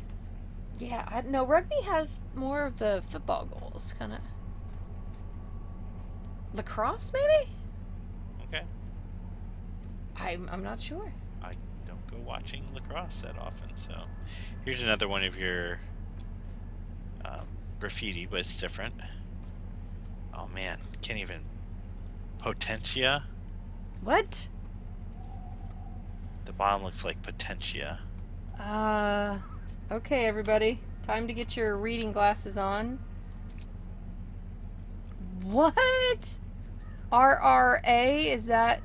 Yeah, no, rugby has more of the football goals, kind of. Lacrosse, maybe? Okay. I'm not sure. I don't go watching lacrosse that often, so here's another one of your graffiti, but it's different. Oh man, can't even. Potentia. What? The bottom looks like Potentia. Okay, everybody. Time to get your reading glasses on. What? RRA? Is that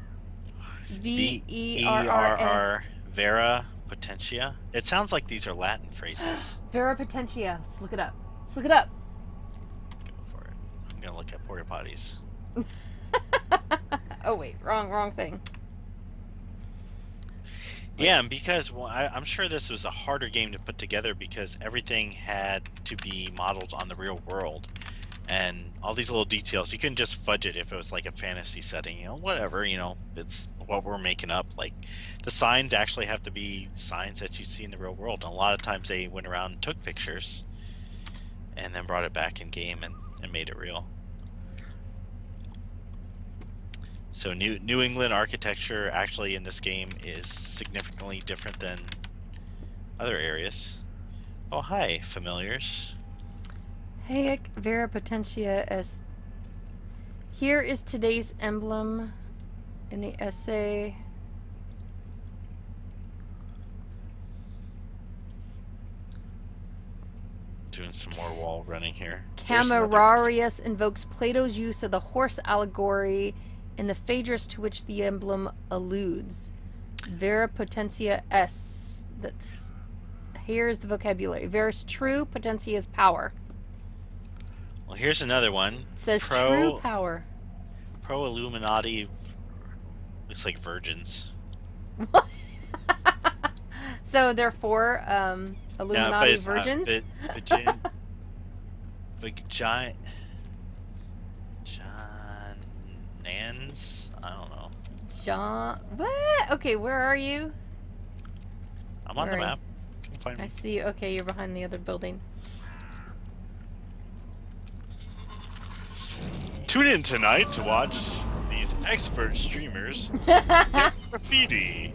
VERRA? Vera Potentia. It sounds like these are Latin phrases. Vera Potentia. Let's look it up. Let's look it up. Go for it. I'm gonna look at porta potties. Oh wait, wrong thing. Yeah, and because I'm sure this was a harder game to put together because everything had to be modeled on the real world, and all these little details you couldn't just fudge it if it was like a fantasy setting. You know, whatever. You know, it's what we're making up. Like the signs actually have to be signs that you see in the real world, and a lot of times they went around and took pictures, and then brought it back in game and made it real. So New England architecture actually in this game is significantly different than other areas. Oh, hi, familiars. Hayek Vera Potentia as. Here is today's emblem in the essay. Doing some more wall running here. Camerarius invokes Plato's use of the horse allegory in the Phaedrus to which the emblem alludes. Vera Potentia S. That's here's the vocabulary. Vera's true, Potentia is power. Well, here's another one. It says true power. Pro Illuminati looks like virgins. What? So therefore, Illuminati virgins. Giant John Nans. I don't know. John. What? Okay, where are you? I'm on the map. You can find me. I see you. Okay, you're behind the other building. Tune in tonight to watch these expert streamers get graffiti.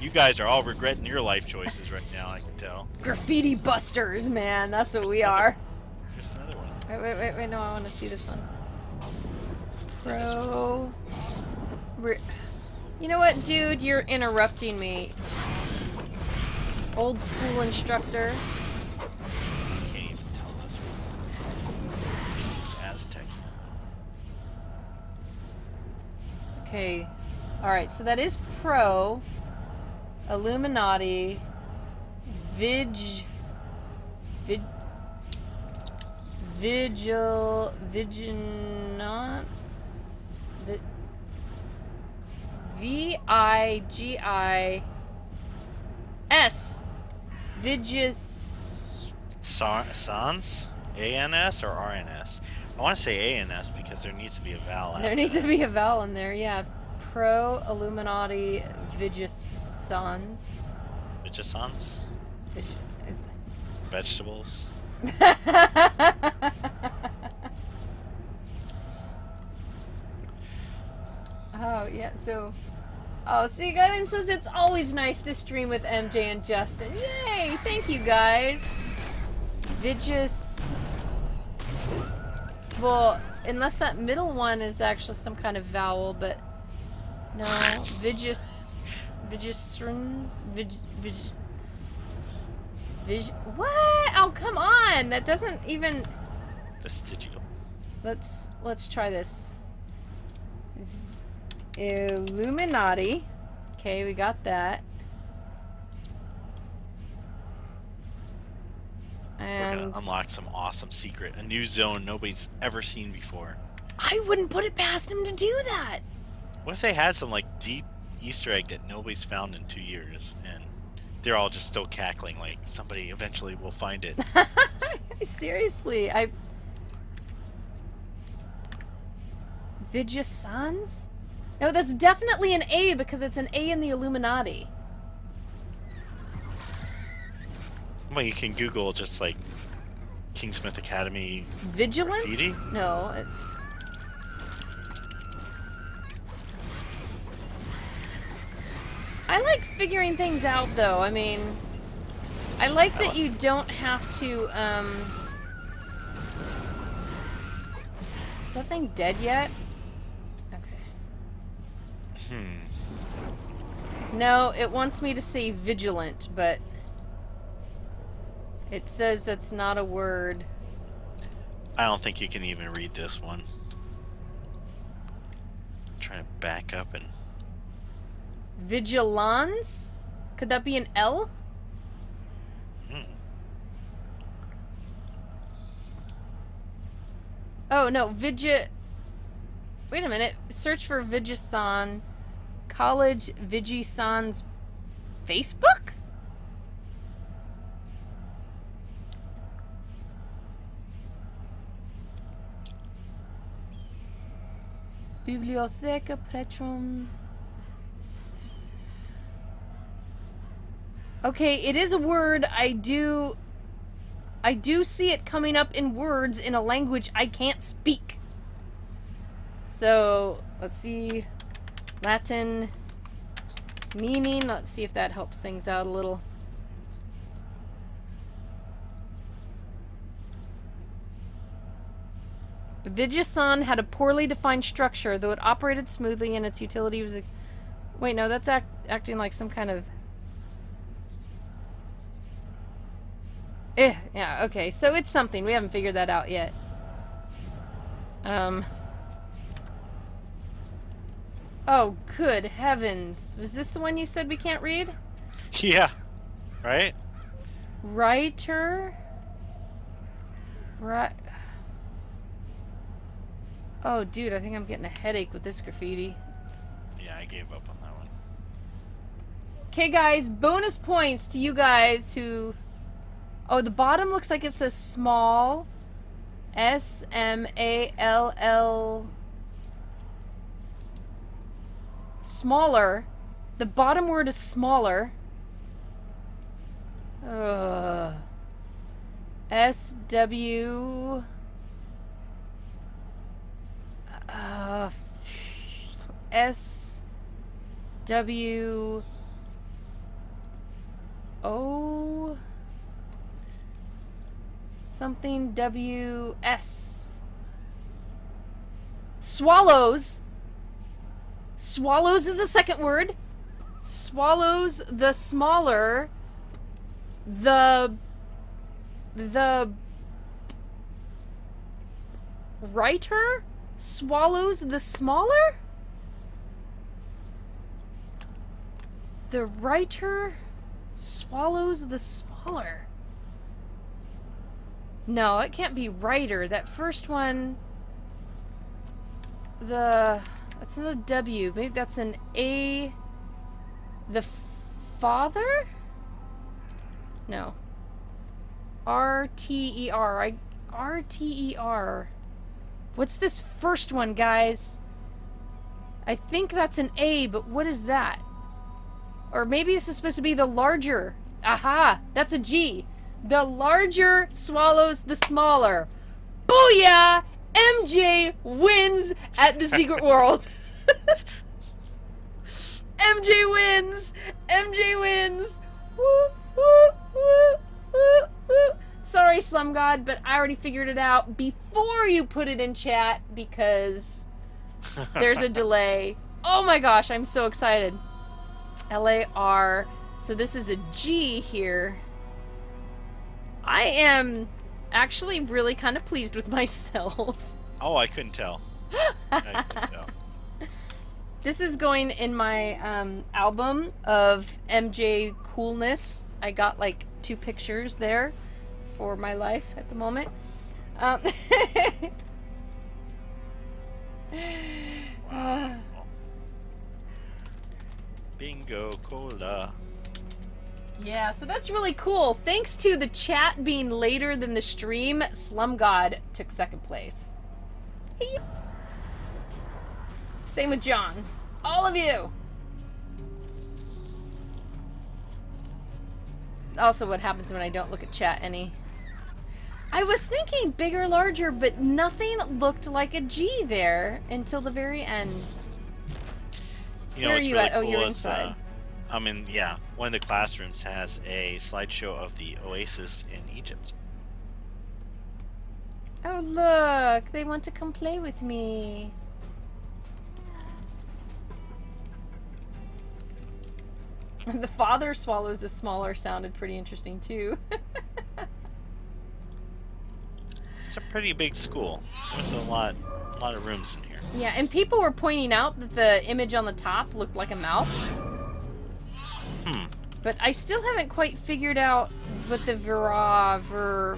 You guys are all regretting your life choices right now, I can tell. Graffiti busters, man. That's what we are. There's another one. Wait, no, I want to see this one. This Bro. You know what, dude? You're interrupting me. Old school instructor. I can't even tell this one. It's Aztec. Okay. Alright, so that is Pro. Illuminati. Vigilance. V-I-G-I-S. Vigis. Sans? A-N-S or R-N-S? I want to say A-N-S because there needs to be a vowel after There needs to that. be a vowel in there, yeah. Pro Illuminati Vigisans. Vigisance? Vegetables? Oh, yeah, so... Oh, see, Guidance says it's always nice to stream with MJ and Justin. Yay! Thank you, guys. Vigis... Well, unless that middle one is actually some kind of vowel, but... No, Vigisrans? What? Oh, come on! That doesn't even... Vestigial. Let's try this. Illuminati. Okay, we got that. And We're gonna unlock some awesome secret. A new zone nobody's ever seen before. I wouldn't put it past him to do that. What if they had some like deep Easter egg that nobody's found in 2 years and they're all just still cackling like somebody eventually will find it? Seriously, Vigisans? No, that's definitely an A because it's an A in the Illuminati. Well, you can Google just like Kingsmith Academy Vigilance? graffiti. No. I like figuring things out, though. I mean, I like that you don't have to, Is that thing dead yet? Okay. No, it wants me to say vigilant, but it says that's not a word. I don't think you can even read this one. I'm trying to back up and... Vigilance? Could that be an L? Oh, no, Wait a minute. Search for Vigisan. College Vigisan's Facebook? Biblioteca Pretrum. Okay, it is a word. I do see it coming up in words in a language I can't speak. So, let's see. Latin meaning. Let's see if that helps things out a little. Vigisan had a poorly defined structure, though it operated smoothly and its utility was... Wait, no, that's acting like some kind of... yeah, okay, so it's something. We haven't figured that out yet. Oh, good heavens. Was this the one you said we can't read? Yeah. Right? Writer? Right. Oh, dude, I think I'm getting a headache with this graffiti. Yeah, I gave up on that one. Okay, guys, bonus points to you guys who... Oh, the bottom looks like it says small. S-M-A-L-L... Smaller. The bottom word is smaller. S-W... S W O something W S. Swallows. Swallows is the second word. Swallows the smaller. The writer swallows the smaller? The writer swallows the smaller. No, it can't be writer. That first one... That's not a W. Maybe that's an A... The father? No. R-T-E-R. R-T-E-R. What's this first one, guys? I think that's an A, but what is that? Or maybe this is supposed to be the larger. Aha! That's a G. The larger swallows the smaller. Booyah! MJ wins at the Secret World. MJ wins! MJ wins! Woo, woo, woo, woo, woo. Sorry, Slum God, but I already figured it out before you put it in chat because there's a delay. Oh my gosh, I'm so excited. L-A-R. So this is a G here. I am actually really kind of pleased with myself. Oh, I couldn't tell. I couldn't tell. This is going in my album of MJ coolness. I got like 2 pictures there for my life at the moment. Bingo cola. Yeah, so that's really cool. Thanks to the chat being later than the stream, Slum God took second place. Hey. Same with John. All of you. Also what happens when I don't look at chat any. I was thinking bigger, larger, but nothing looked like a G there until the very end. You know, Where are what's you really at? Oh, cool you're is, inside. yeah, one of the classrooms has a slideshow of the oasis in Egypt. Oh, look. They want to come play with me. The father swallows the smaller sounded pretty interesting, too. It's a pretty big school. There's a lot of rooms in here. Yeah, and people were pointing out that the image on the top looked like a mouth. But I still haven't quite figured out what the ver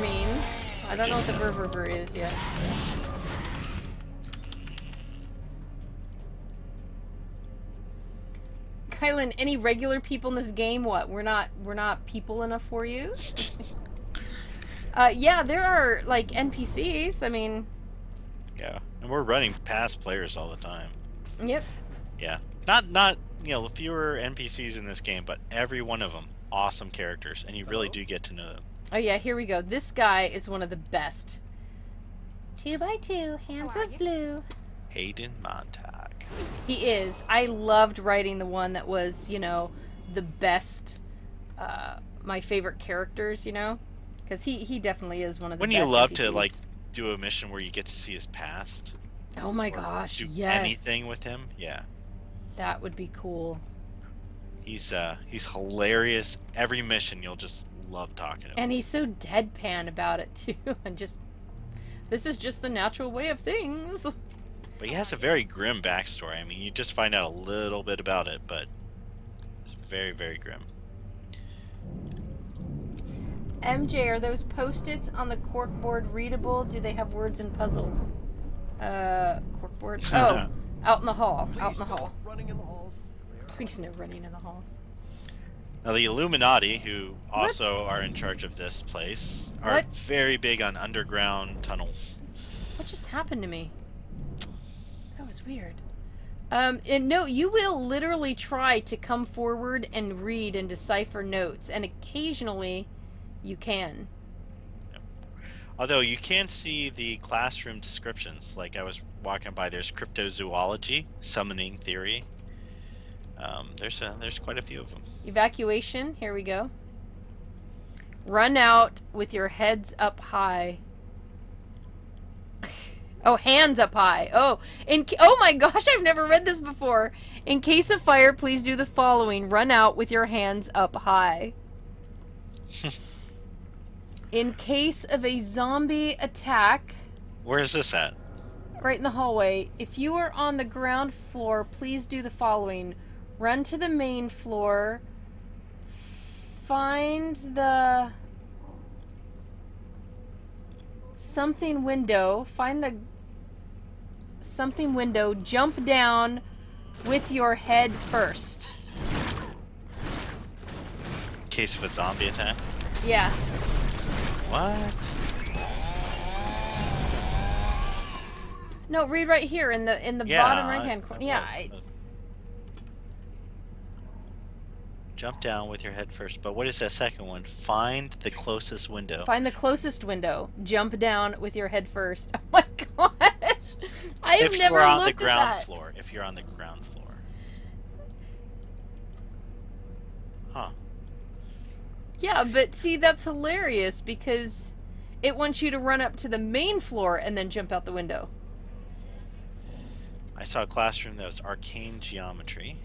means. I don't know what the ver is yet. Kylan, any regular people in this game? What? We're not people enough for you? Yeah, there are like NPCs. I mean, yeah, and we're running past players all the time. Yep. Yeah, not you know, fewer NPCs in this game, but every one of them awesome characters, and you really do get to know them. Oh yeah, here we go. This guy is one of the best. 2x2, hands of blue. Hayden Montag. He is. I loved writing the one that was, you know, the best, my favorite characters, you know? Because he definitely is one of the best. Wouldn't you love NPCs. to, like, do a mission where you get to see his past? Oh my gosh, do yes. anything with him? Yeah. That would be cool. He's hilarious. Every mission you'll just love talking to him. And he's so deadpan about it, too. And just, this is just the natural way of things. But he has a very grim backstory. I mean, you just find out a little bit about it, but it's very, very grim. MJ, are those post-its on the corkboard readable? Do they have words and puzzles? Corkboard? Oh, out in the hall. Out in the hall. Please no running in the halls. Now, the Illuminati, who also are in charge of this place, are very big on underground tunnels. What just happened to me? That was weird. And no, you will literally try to come forward and read and decipher notes, and occasionally you can. Although you can see the classroom descriptions. Like I was walking by, there's cryptozoology, summoning theory. There's quite a few of them. Evacuation. Here we go. Run out with your heads up high. Oh, hands up high. Oh, oh my gosh, I've never read this before. In case of fire, please do the following. Run out with your hands up high. In case of a zombie attack... Where is this at? Right in the hallway. If you are on the ground floor, please do the following. Run to the main floor. Find the... something window. Find the... something window. Jump down with your head first. In case of a zombie attack? Yeah. What? No, read right here in the bottom right hand corner. Yeah. Jump down with your head first. But what is that second one? Find the closest window. Find the closest window. Jump down with your head first. Oh my gosh. I have never looked at that. If you're on the ground floor. If you're on the ground floor. Huh. Yeah, but see, that's hilarious because it wants you to run up to the main floor and then jump out the window. I saw a classroom that was arcane geometry.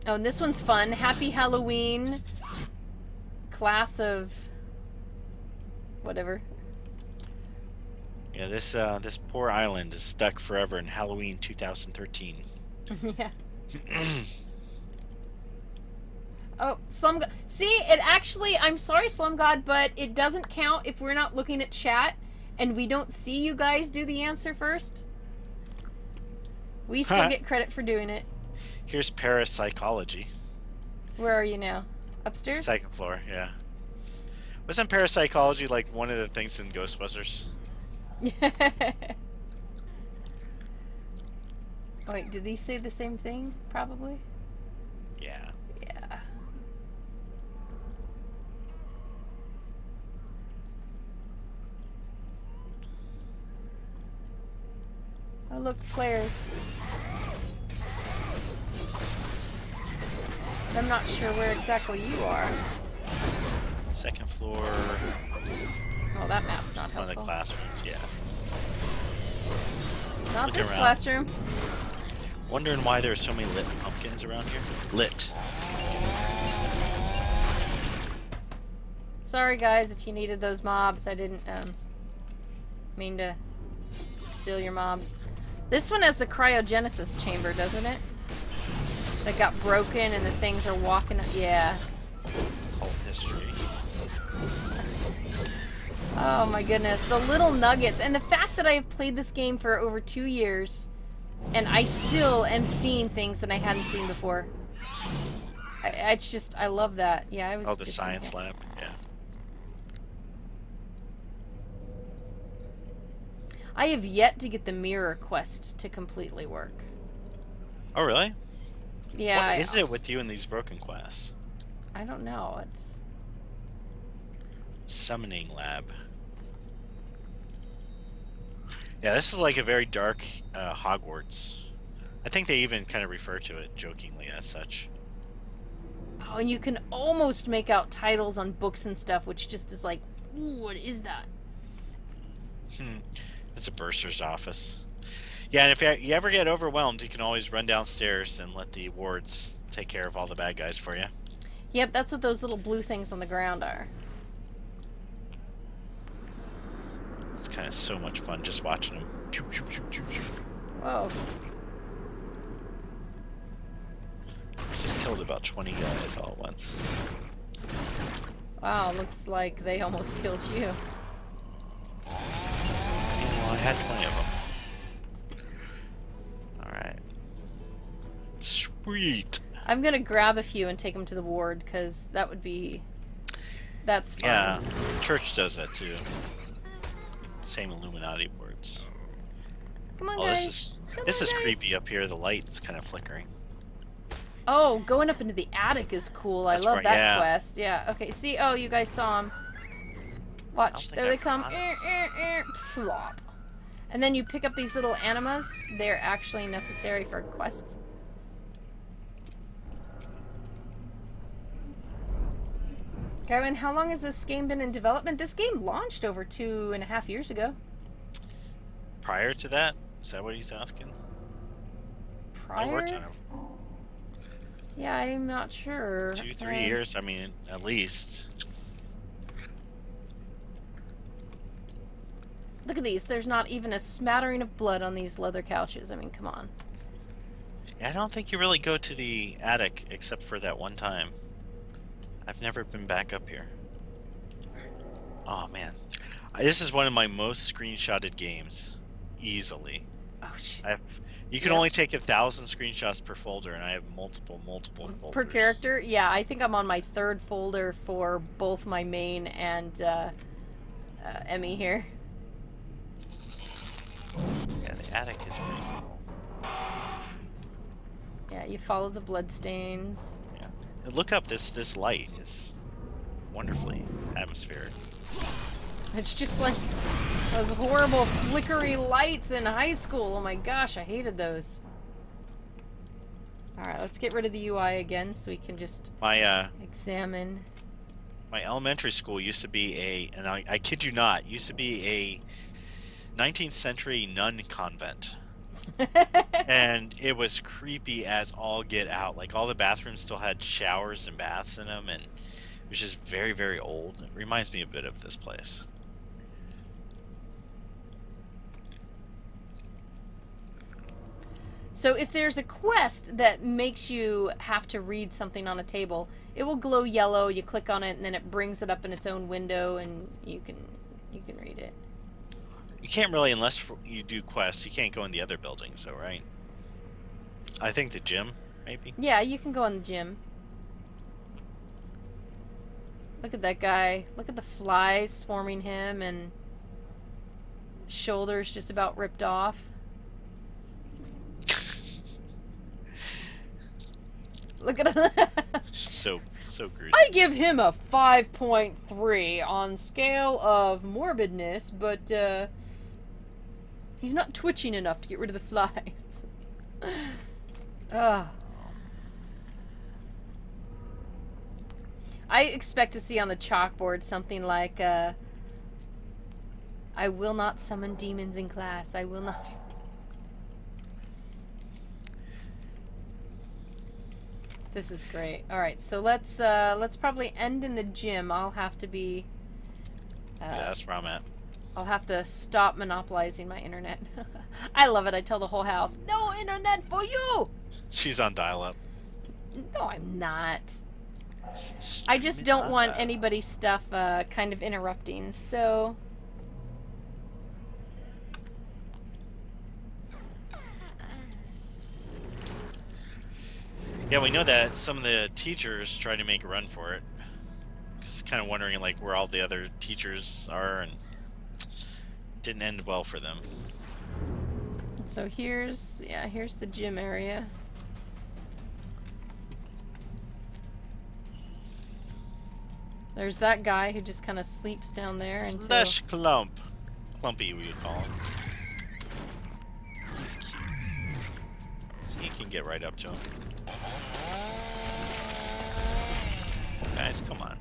Oh, and this one's fun. Happy Halloween. Class of... whatever. Yeah, this poor island is stuck forever in Halloween 2013. Yeah. Oh, Slum God. See, it actually, I'm sorry, Slum God, but it doesn't count if we're not looking at chat and we don't see you guys do the answer first. We still get credit for doing it. Here's parapsychology. Where are you now? Upstairs? Second floor, yeah. Wasn't parapsychology like one of the things in Ghostbusters? Wait, did these say the same thing? Probably? Yeah. Yeah. Oh, look, Claire's. I'm not sure where exactly you are. Second floor. Oh, that map's not helpful. One of the classrooms, yeah. Not this classroom. Wondering why there's so many lit pumpkins around here. Lit. Sorry, guys, if you needed those mobs. I didn't mean to steal your mobs. This one has the cryogenesis chamber, doesn't it? That got broken and the things are walking. Yeah. Cult history. Oh my goodness, the little nuggets, and the fact that I have played this game for over 2 years, and I still am seeing things that I hadn't seen before. It's just, I love that. Yeah, I was. Oh, the science lab. Yeah. I have yet to get the mirror quest to completely work. Oh, really? Yeah. What is it with you in these broken quests? I don't know. It's summoning lab. Yeah, this is like a very dark Hogwarts. I think they even kind of refer to it jokingly as such. Oh, and you can almost make out titles on books and stuff, which just is like, ooh, what is that? It's a bursar's office. Yeah, and if you ever get overwhelmed, you can always run downstairs and let the wards take care of all the bad guys for you. Yep, that's what those little blue things on the ground are. It's kind of so much fun just watching them. Whoa. Just killed about 20 guys all at once. Wow, looks like they almost killed you. Well, I had 20 of them. Alright. Sweet. I'm gonna grab a few and take them to the ward, because that would be... That's fun. Yeah, church does that too. Same Illuminati wards. Come on, guys. This is creepy up here. The light's kind of flickering. Oh, going up into the attic is cool. I love that quest. Yeah. Okay. See. Oh, you guys saw him. I don't Watch, think there they I've come. gone in this. Flop. And then you pick up these little animas. They're actually necessary for a quest. Kevin, how long has this game been in development? This game launched over 2.5 years ago. Prior to that? Is that what he's asking? I worked Prior? on it Yeah, I'm not sure. 2-3 years. I mean, at least. Look at these. There's not even a smattering of blood on these leather couches. I mean, come on. Yeah, I don't think you really go to the attic except for that one time. I've never been back up here. Oh man, this is one of my most screenshotted games, easily. Oh, jeez. You can only take 1,000 screenshots per folder, and I have multiple folders. Per character? Yeah, I think I'm on my 3rd folder for both my main and Emmy here. Yeah, the attic is pretty cool. Yeah, you follow the blood stains. Yeah, and look up. This light is wonderfully atmospheric. It's just like those horrible flickery lights in high school. Oh my gosh, I hated those. Alright, let's get rid of the UI again so we can just examine. My elementary school used to be and I kid you not, used to be a 19th century nun convent. And it was creepy as all get out. Like, all the bathrooms still had showers and baths in them, and it was just very, very old. It reminds me a bit of this place. So if there's a quest that makes you have to read something on a table, it will glow yellow. You click on it, and then it brings it up in its own window, and you can read it. You can't really, unless you do quests, you can't go in the other buildings, though, right? I think the gym, maybe? Yeah, you can go in the gym. Look at that guy. Look at the flies swarming him, and shoulders just about ripped off. Look at him. So gruesome. I give him a 5.3 on scale of morbidness, but he's not twitching enough to get rid of the flies. Ugh. I expect to see on the chalkboard something like, I will not summon demons in class. I will not. This is great. Alright, so let's probably end in the gym. I'll have to be... yeah, that's where I'm at. I'll have to stop monopolizing my internet. I love it. I tell the whole house, no internet for you! She's on dial-up. No, I'm not. I just don't want anybody's stuff kind of interrupting, so... Yeah, we know that some of the teachers tried to make a run for it. Just kind of wondering, like, where all the other teachers are, and didn't end well for them. So here's the gym area. There's that guy who just kind of sleeps down there until... Flesh clump. Clumpy, we would call him. He's cute. So you can get right up to him. Guys, come on.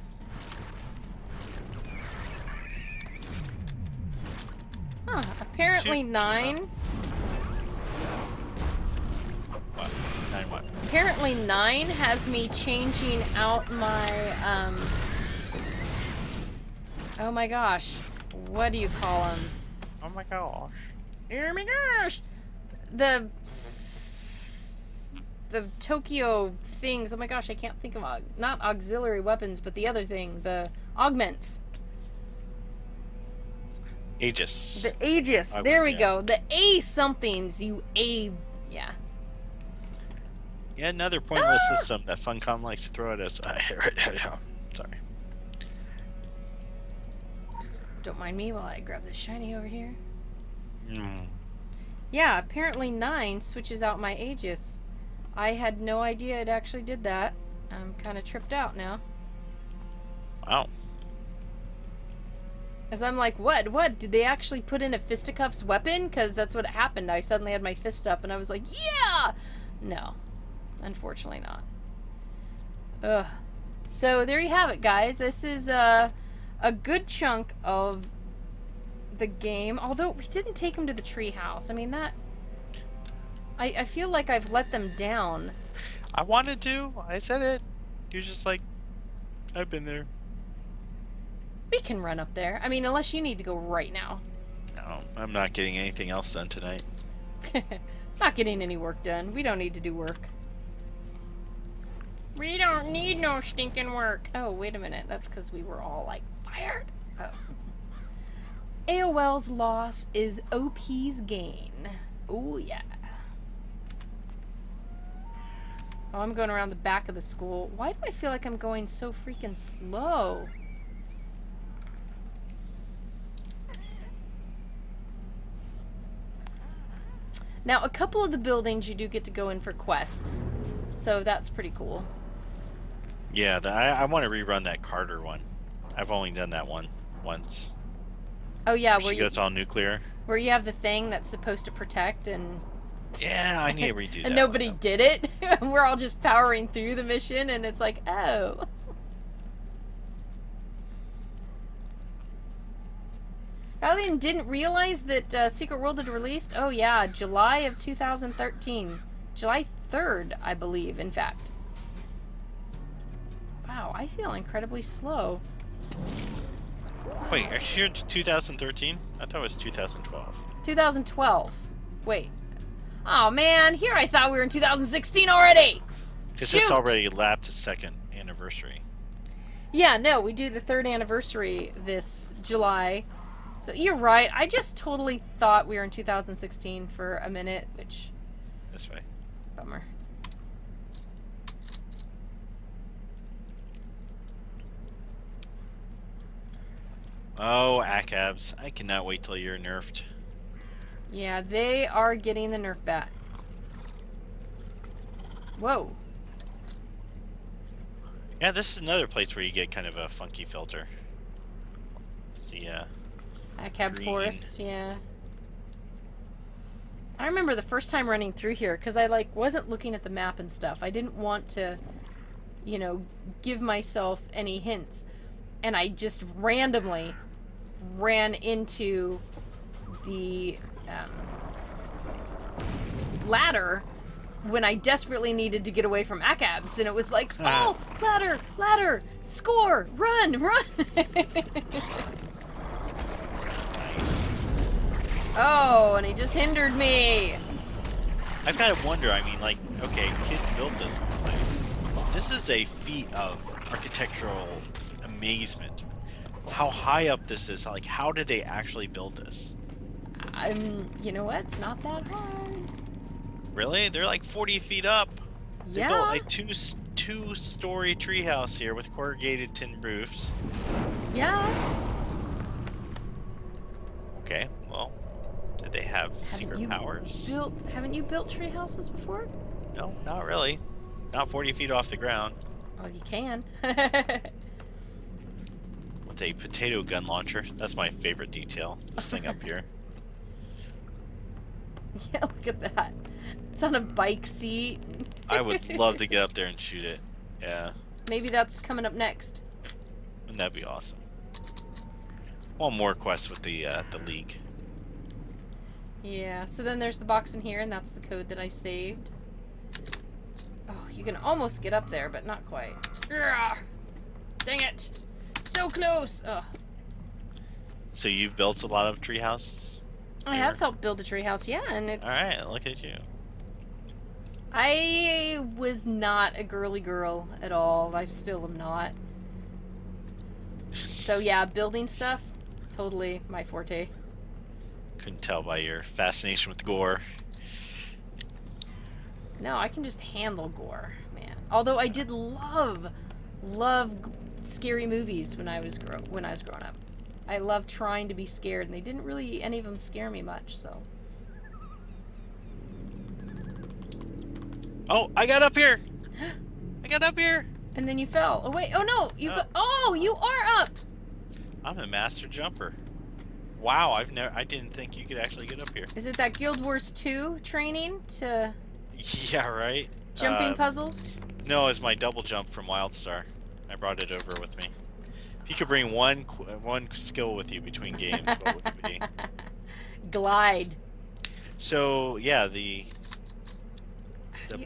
Huh, apparently 9. What? 9 what? Apparently 9 has me changing out my, oh my gosh. What do you call them? Oh my gosh. Oh my gosh! The Tokyo things. Oh my gosh, I can't think of not auxiliary weapons, but the other thing, the augments. Aegis. The Aegis. There we go. The A somethings. Yeah. Yeah, another pointless system that Funcom likes to throw at us. Sorry. Just don't mind me while I grab this shiny over here. Mm. Yeah, apparently 9 switches out my Aegis. I had no idea it actually did that. I'm kind of tripped out now. Wow. As I'm like, what? What? Did they actually put in a fisticuffs weapon? Because that's what happened. I suddenly had my fist up and I was like, yeah! No. Unfortunately not. Ugh. So there you have it, guys. This is a good chunk of the game. Although we didn't take them to the treehouse. I mean, that... I feel like I've let them down. I wanted to. I said it. You're just like, I've been there. We can run up there. I mean, unless you need to go right now. No, I'm not getting anything else done tonight. Not getting any work done. We don't need to do work. We don't need no stinking work. Oh, wait a minute. That's because we were all, like, fired. Oh. AOL's loss is OP's gain. Oh, yeah. Oh, I'm going around the back of the school. Why do I feel like I'm going so freaking slow? Now, a couple of the buildings you do get to go in for quests, so that's pretty cool. Yeah, I want to rerun that Carter one. I've only done that one once. Oh yeah, where she goes all nuclear. Where you have the thing that's supposed to protect and... Yeah, I need to redo that. And nobody did it. We're all just powering through the mission, and it's like, oh. Alien didn't realize that Secret World had released? Oh yeah, July of 2013. July 3rd, I believe, in fact. Wow, I feel incredibly slow. Wait, are you sure it's 2013? I thought it was 2012. 2012. Wait. Oh man, here I thought we were in 2016 already! Because this already lapped its second anniversary. Yeah, no, we do the 3rd anniversary this July. So you're right. I just totally thought we were in 2016 for a minute, which... This way. Bummer. Oh, ACABs. I cannot wait till you're nerfed. Yeah, they are getting the nerf back. Whoa. Yeah, this is another place where you get kind of a funky filter. See, ACAB Forest, yeah. I remember the first time running through here, because I, like, wasn't looking at the map and stuff. I didn't want to, you know, give myself any hints. And I just randomly ran into the ladder when I desperately needed to get away from ACABs, and it was like, oh, ladder, ladder, score, run, run. Nice. Oh, and he just hindered me. I've got to wonder, I mean, like, okay, kids built this place. This is a feat of architectural amazement. How high up this is, like, how did they actually build this? You know what? It's not that hard. Really? They're like 40 feet up. They Yeah. built a two-story treehouse here with corrugated tin roofs. Yeah. Okay, well, did they have secret powers? Haven't you built tree houses before? No, not really. Not 40 feet off the ground. Oh, you can. With a potato gun launcher. That's my favorite detail. This thing up here. Yeah, look at that. It's on a bike seat. I would love to get up there and shoot it. Yeah. Maybe that's coming up next. Wouldn't that be awesome? One more quest with the League. Yeah, so then there's the box in here, and that's the code that I saved. Oh, you can almost get up there, but not quite. Ugh. Dang it! So close! Ugh. So you've built a lot of tree houses? I have helped build a treehouse, yeah, and it's... Alright, look at you. I was not a girly girl at all. I still am not. So yeah, building stuff, totally my forte. Couldn't tell by your fascination with gore. No, I can just handle gore, man. Although I did love scary movies when I was growing up. I loved trying to be scared, and they didn't really any of them scare me much. So. Oh, I got up here. I got up here. And then you fell. Oh wait. Oh no. You are up. I'm a master jumper. Wow, I didn't think you could actually get up here. Is it that Guild Wars 2 training to Yeah, right. jumping puzzles? No, it's my double jump from WildStar. I brought it over with me. If you could bring one skill with you between games, what would it be? Glide. So yeah, the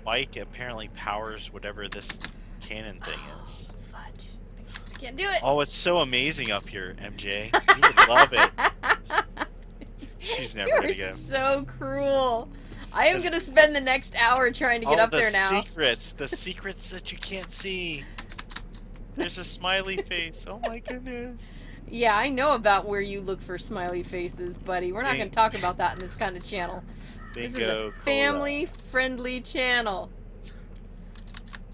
bike apparently powers whatever this cannon thing is. Fudge. I can't do it. Oh, it's so amazing up here, MJ. You would love it. She's never gonna get him. So cruel. I am gonna spend the next hour trying to get up there now. The secrets that you can't see. There's a smiley face. Oh my goodness. Yeah, I know about where you look for smiley faces, buddy. We're not going to talk about that in this kind of channel. This is a family-friendly channel.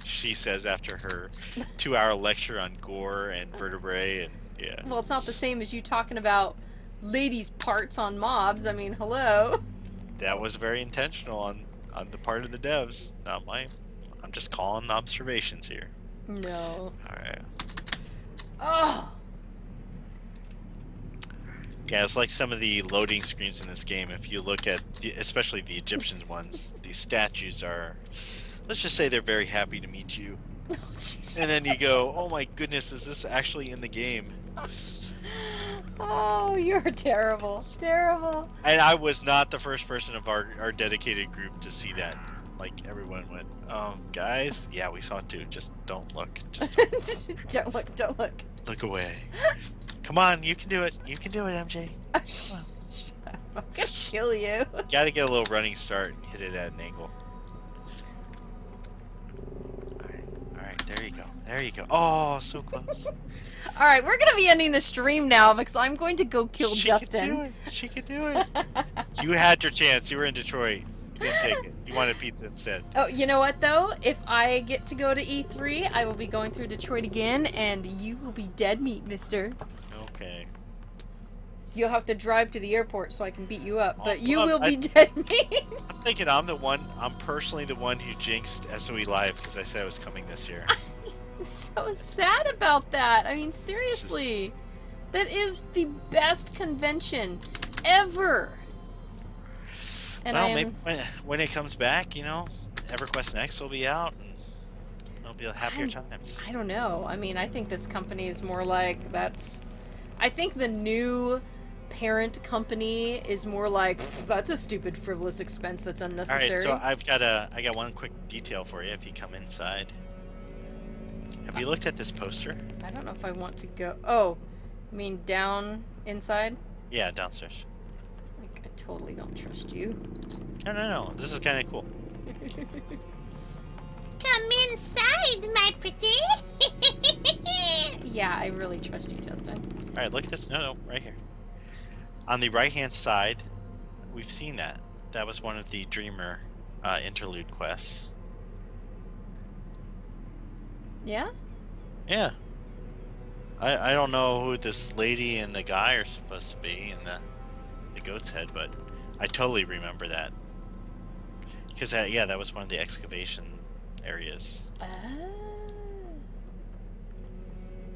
She says after her 2-hour lecture on gore and vertebrae and yeah. Well, it's not the same as you talking about ladies' parts on mobs. I mean, hello. That was very intentional on the part of the devs, not mine. I'm just calling observations here. No. All right. Oh. Yeah, it's like some of the loading screens in this game. If you look at, especially the Egyptian ones, these statues are, let's just say they're very happy to meet you. Oh, and then you go, oh my goodness, is this actually in the game? Oh, you're terrible. Terrible. And I was not the first person of our dedicated group to see that. Like, everyone went, guys, yeah, we saw it too. Just don't look. Just don't look. Don't look. Look away. Come on, you can do it. You can do it, MJ. Oh, shut up. I'm gonna kill you. Gotta get a little running start and hit it at an angle. Alright, there you go. There you go. Oh, so close. Alright, we're gonna be ending the stream now because I'm going to go kill Justin. She could do it. You had your chance. You were in Detroit. You didn't take it. You wanted pizza instead. Oh, you know what though? If I get to go to E3, I will be going through Detroit again, and you will be dead meat, mister. Okay. You'll have to drive to the airport so I can beat you up, but you well, will be dead meat. I'm thinking I'm personally the one who jinxed SOE Live because I said it was coming this year. I'm so sad about that. I mean, seriously. That is the best convention ever. And well, maybe when it comes back, you know, EverQuest Next will be out, and it'll be happier times. I don't know. I mean, I think this company is more like I think the new parent company is more like, that's a stupid, frivolous expense that's unnecessary. All right, so I got one quick detail for you if you come inside. Have you looked at this poster? I don't know if I want to go. Oh, I mean down inside? Yeah, downstairs. Like, I totally don't trust you. No. This is kind of cool. Come inside, my pretty. Yeah, I really trust you, Justin. All right, look at this. No, right here. On the right-hand side, we've seen that. That was one of the Dreamer interlude quests. Yeah? Yeah. I don't know who this lady and the guy are supposed to be in the goat's head, but I totally remember that. Because, yeah, that was one of the excavation areas.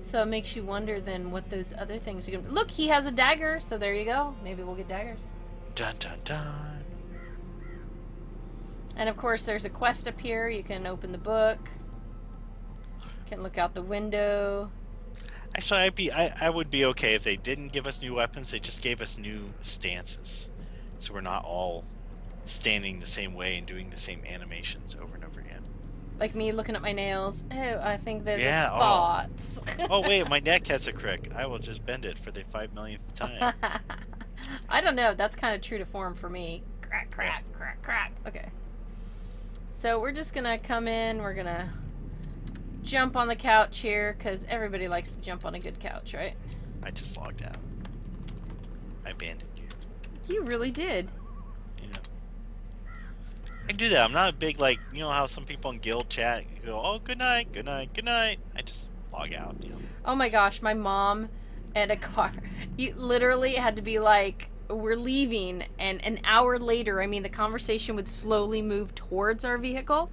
So it makes you wonder then what those other things are going to... Look, he has a dagger, so there you go. Maybe we'll get daggers. Dun, dun, dun. And, of course, there's a quest up here. You can open the book. You can look out the window. Actually, I would be okay if they didn't give us new weapons. They just gave us new stances. So we're not all standing the same way and doing the same animations over and over again. Like me looking at my nails. Oh, I think there's a spot. Oh, wait, my neck has a crick. I will just bend it for the 5 millionth time. I don't know. That's kind of true to form for me. Crack, crack, crack, crack. Okay. So we're just going to come in. We're going to jump on the couch here because everybody likes to jump on a good couch, right? I just logged out. I abandoned you. You really did. I can do that. I'm not a big, like, you know how some people in guild chat go, oh, good night, good night, good night. I just log out, you know. Oh my gosh, my mom and a car. You literally had to be like, we're leaving, and an hour later, I mean, the conversation would slowly move towards our vehicle,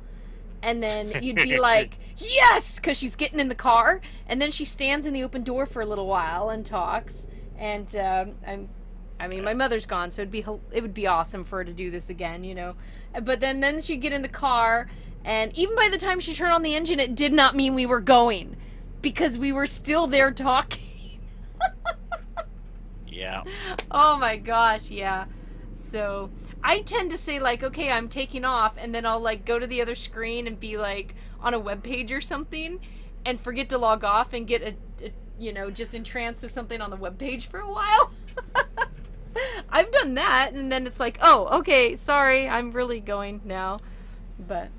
And then you'd be like, yes, because she's getting in the car, and then she stands in the open door for a little while and talks. And I mean, my mother's gone, so it would be awesome for her to do this again, you know. But then she'd get in the car, and even by the time she turned on the engine, it did not mean we were going, because we were still there talking. Yeah. Oh my gosh, yeah. So I tend to say, like, okay, I'm taking off, and then I'll, like, go to the other screen and be, like, on a web page or something, and forget to log off and get you know, just entranced with something on the web page for a while. I've done that, and then it's like, oh, okay, sorry, I'm really going now. But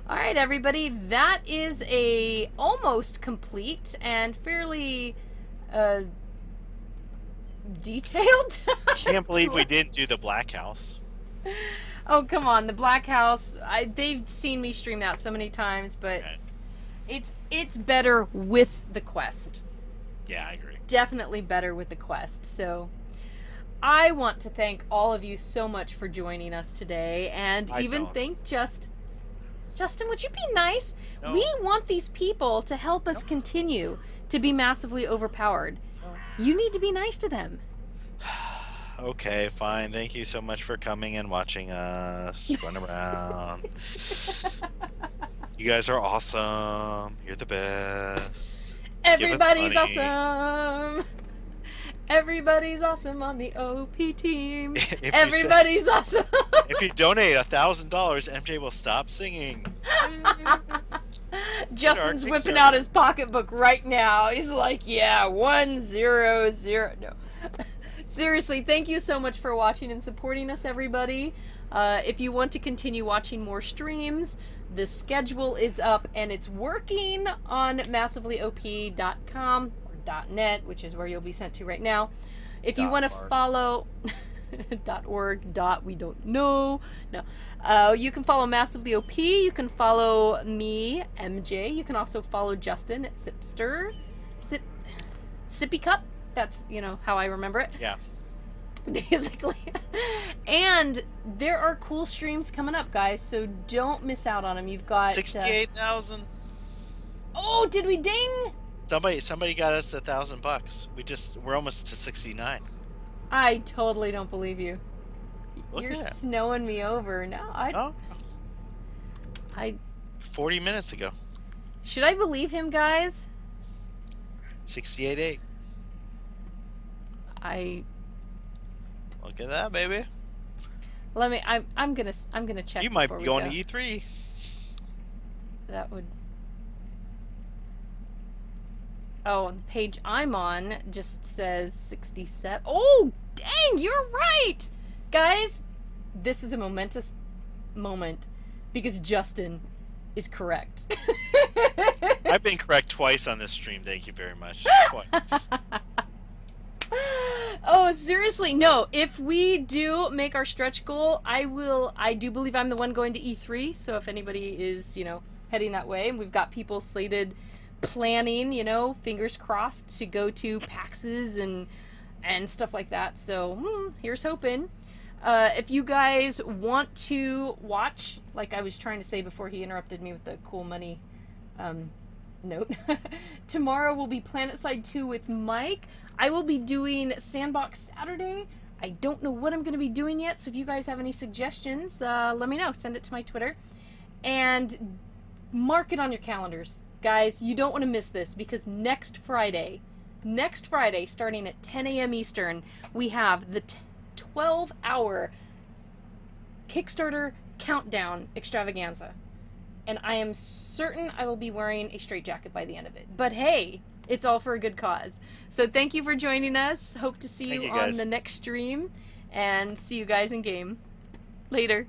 alright, everybody, that is a almost complete and fairly detailed. Can't believe we didn't do the Black House. Oh, come on, the Black House, they've seen me stream that so many times, but Right. it's better with the quest. Yeah, I agree. Definitely better with the quest. So I want to thank all of you so much for joining us today, and thank Justin, would you be nice? No. We want these people to help us continue to be massively overpowered. You need to be nice to them. Okay, fine. Thank you so much for coming and watching us run around. You guys are awesome. You're the best. Everybody's awesome. Everybody's awesome on the OP team. Everybody's awesome. If you donate $1,000, MJ will stop singing. Justin's whipping out his pocketbook right now. He's like, yeah, 100. No. Seriously, thank you so much for watching and supporting us, everybody. If you want to continue watching more streams, the schedule is up and it's working on massivelyop.com or .net, which is where you'll be sent to right now. If you want to follow .org, we don't know. No. You can follow Massively OP. You can follow me, MJ. You can also follow Justin at Sipster. Sippy Cup. That's, you know, how I remember it. Yeah. Basically. And there are cool streams coming up, guys, so don't miss out on them. You've got 68,000. Oh, did we ding? Somebody got us $1,000. We're almost to 69. I totally don't believe you. Look You're at that. snowing me over. No, I 40 minutes ago. should I believe him, guys? 68.8. Look at that, baby. Let me. I'm gonna check. You might before be we going go. to E3. That would. Oh, the page I'm on just says 67. Oh, dang! You're right, guys. This is a momentous moment because Justin is correct. I've been correct twice on this stream. Thank you very much. Twice. Oh, seriously, no. If we do make our stretch goal, I do believe I'm the one going to E3, so if anybody is, you know, heading that way, and we've got people slated planning, you know, fingers crossed to go to PAXs and stuff like that, so here's hoping. If you guys want to watch, like I was trying to say before he interrupted me with the cool money note, tomorrow will be PlanetSide 2 with Mike. I will be doing Sandbox Saturday. I don't know what I'm going to be doing yet, so if you guys have any suggestions, let me know. Send it to my Twitter. And mark it on your calendars. Guys, you don't want to miss this, because next Friday, starting at 10 a.m. Eastern, we have the 12-hour Kickstarter Countdown Extravaganza. And I am certain I will be wearing a straitjacket by the end of it. But hey, it's all for a good cause. So thank you for joining us. Hope to see you on the next stream. And see you guys in game. Later.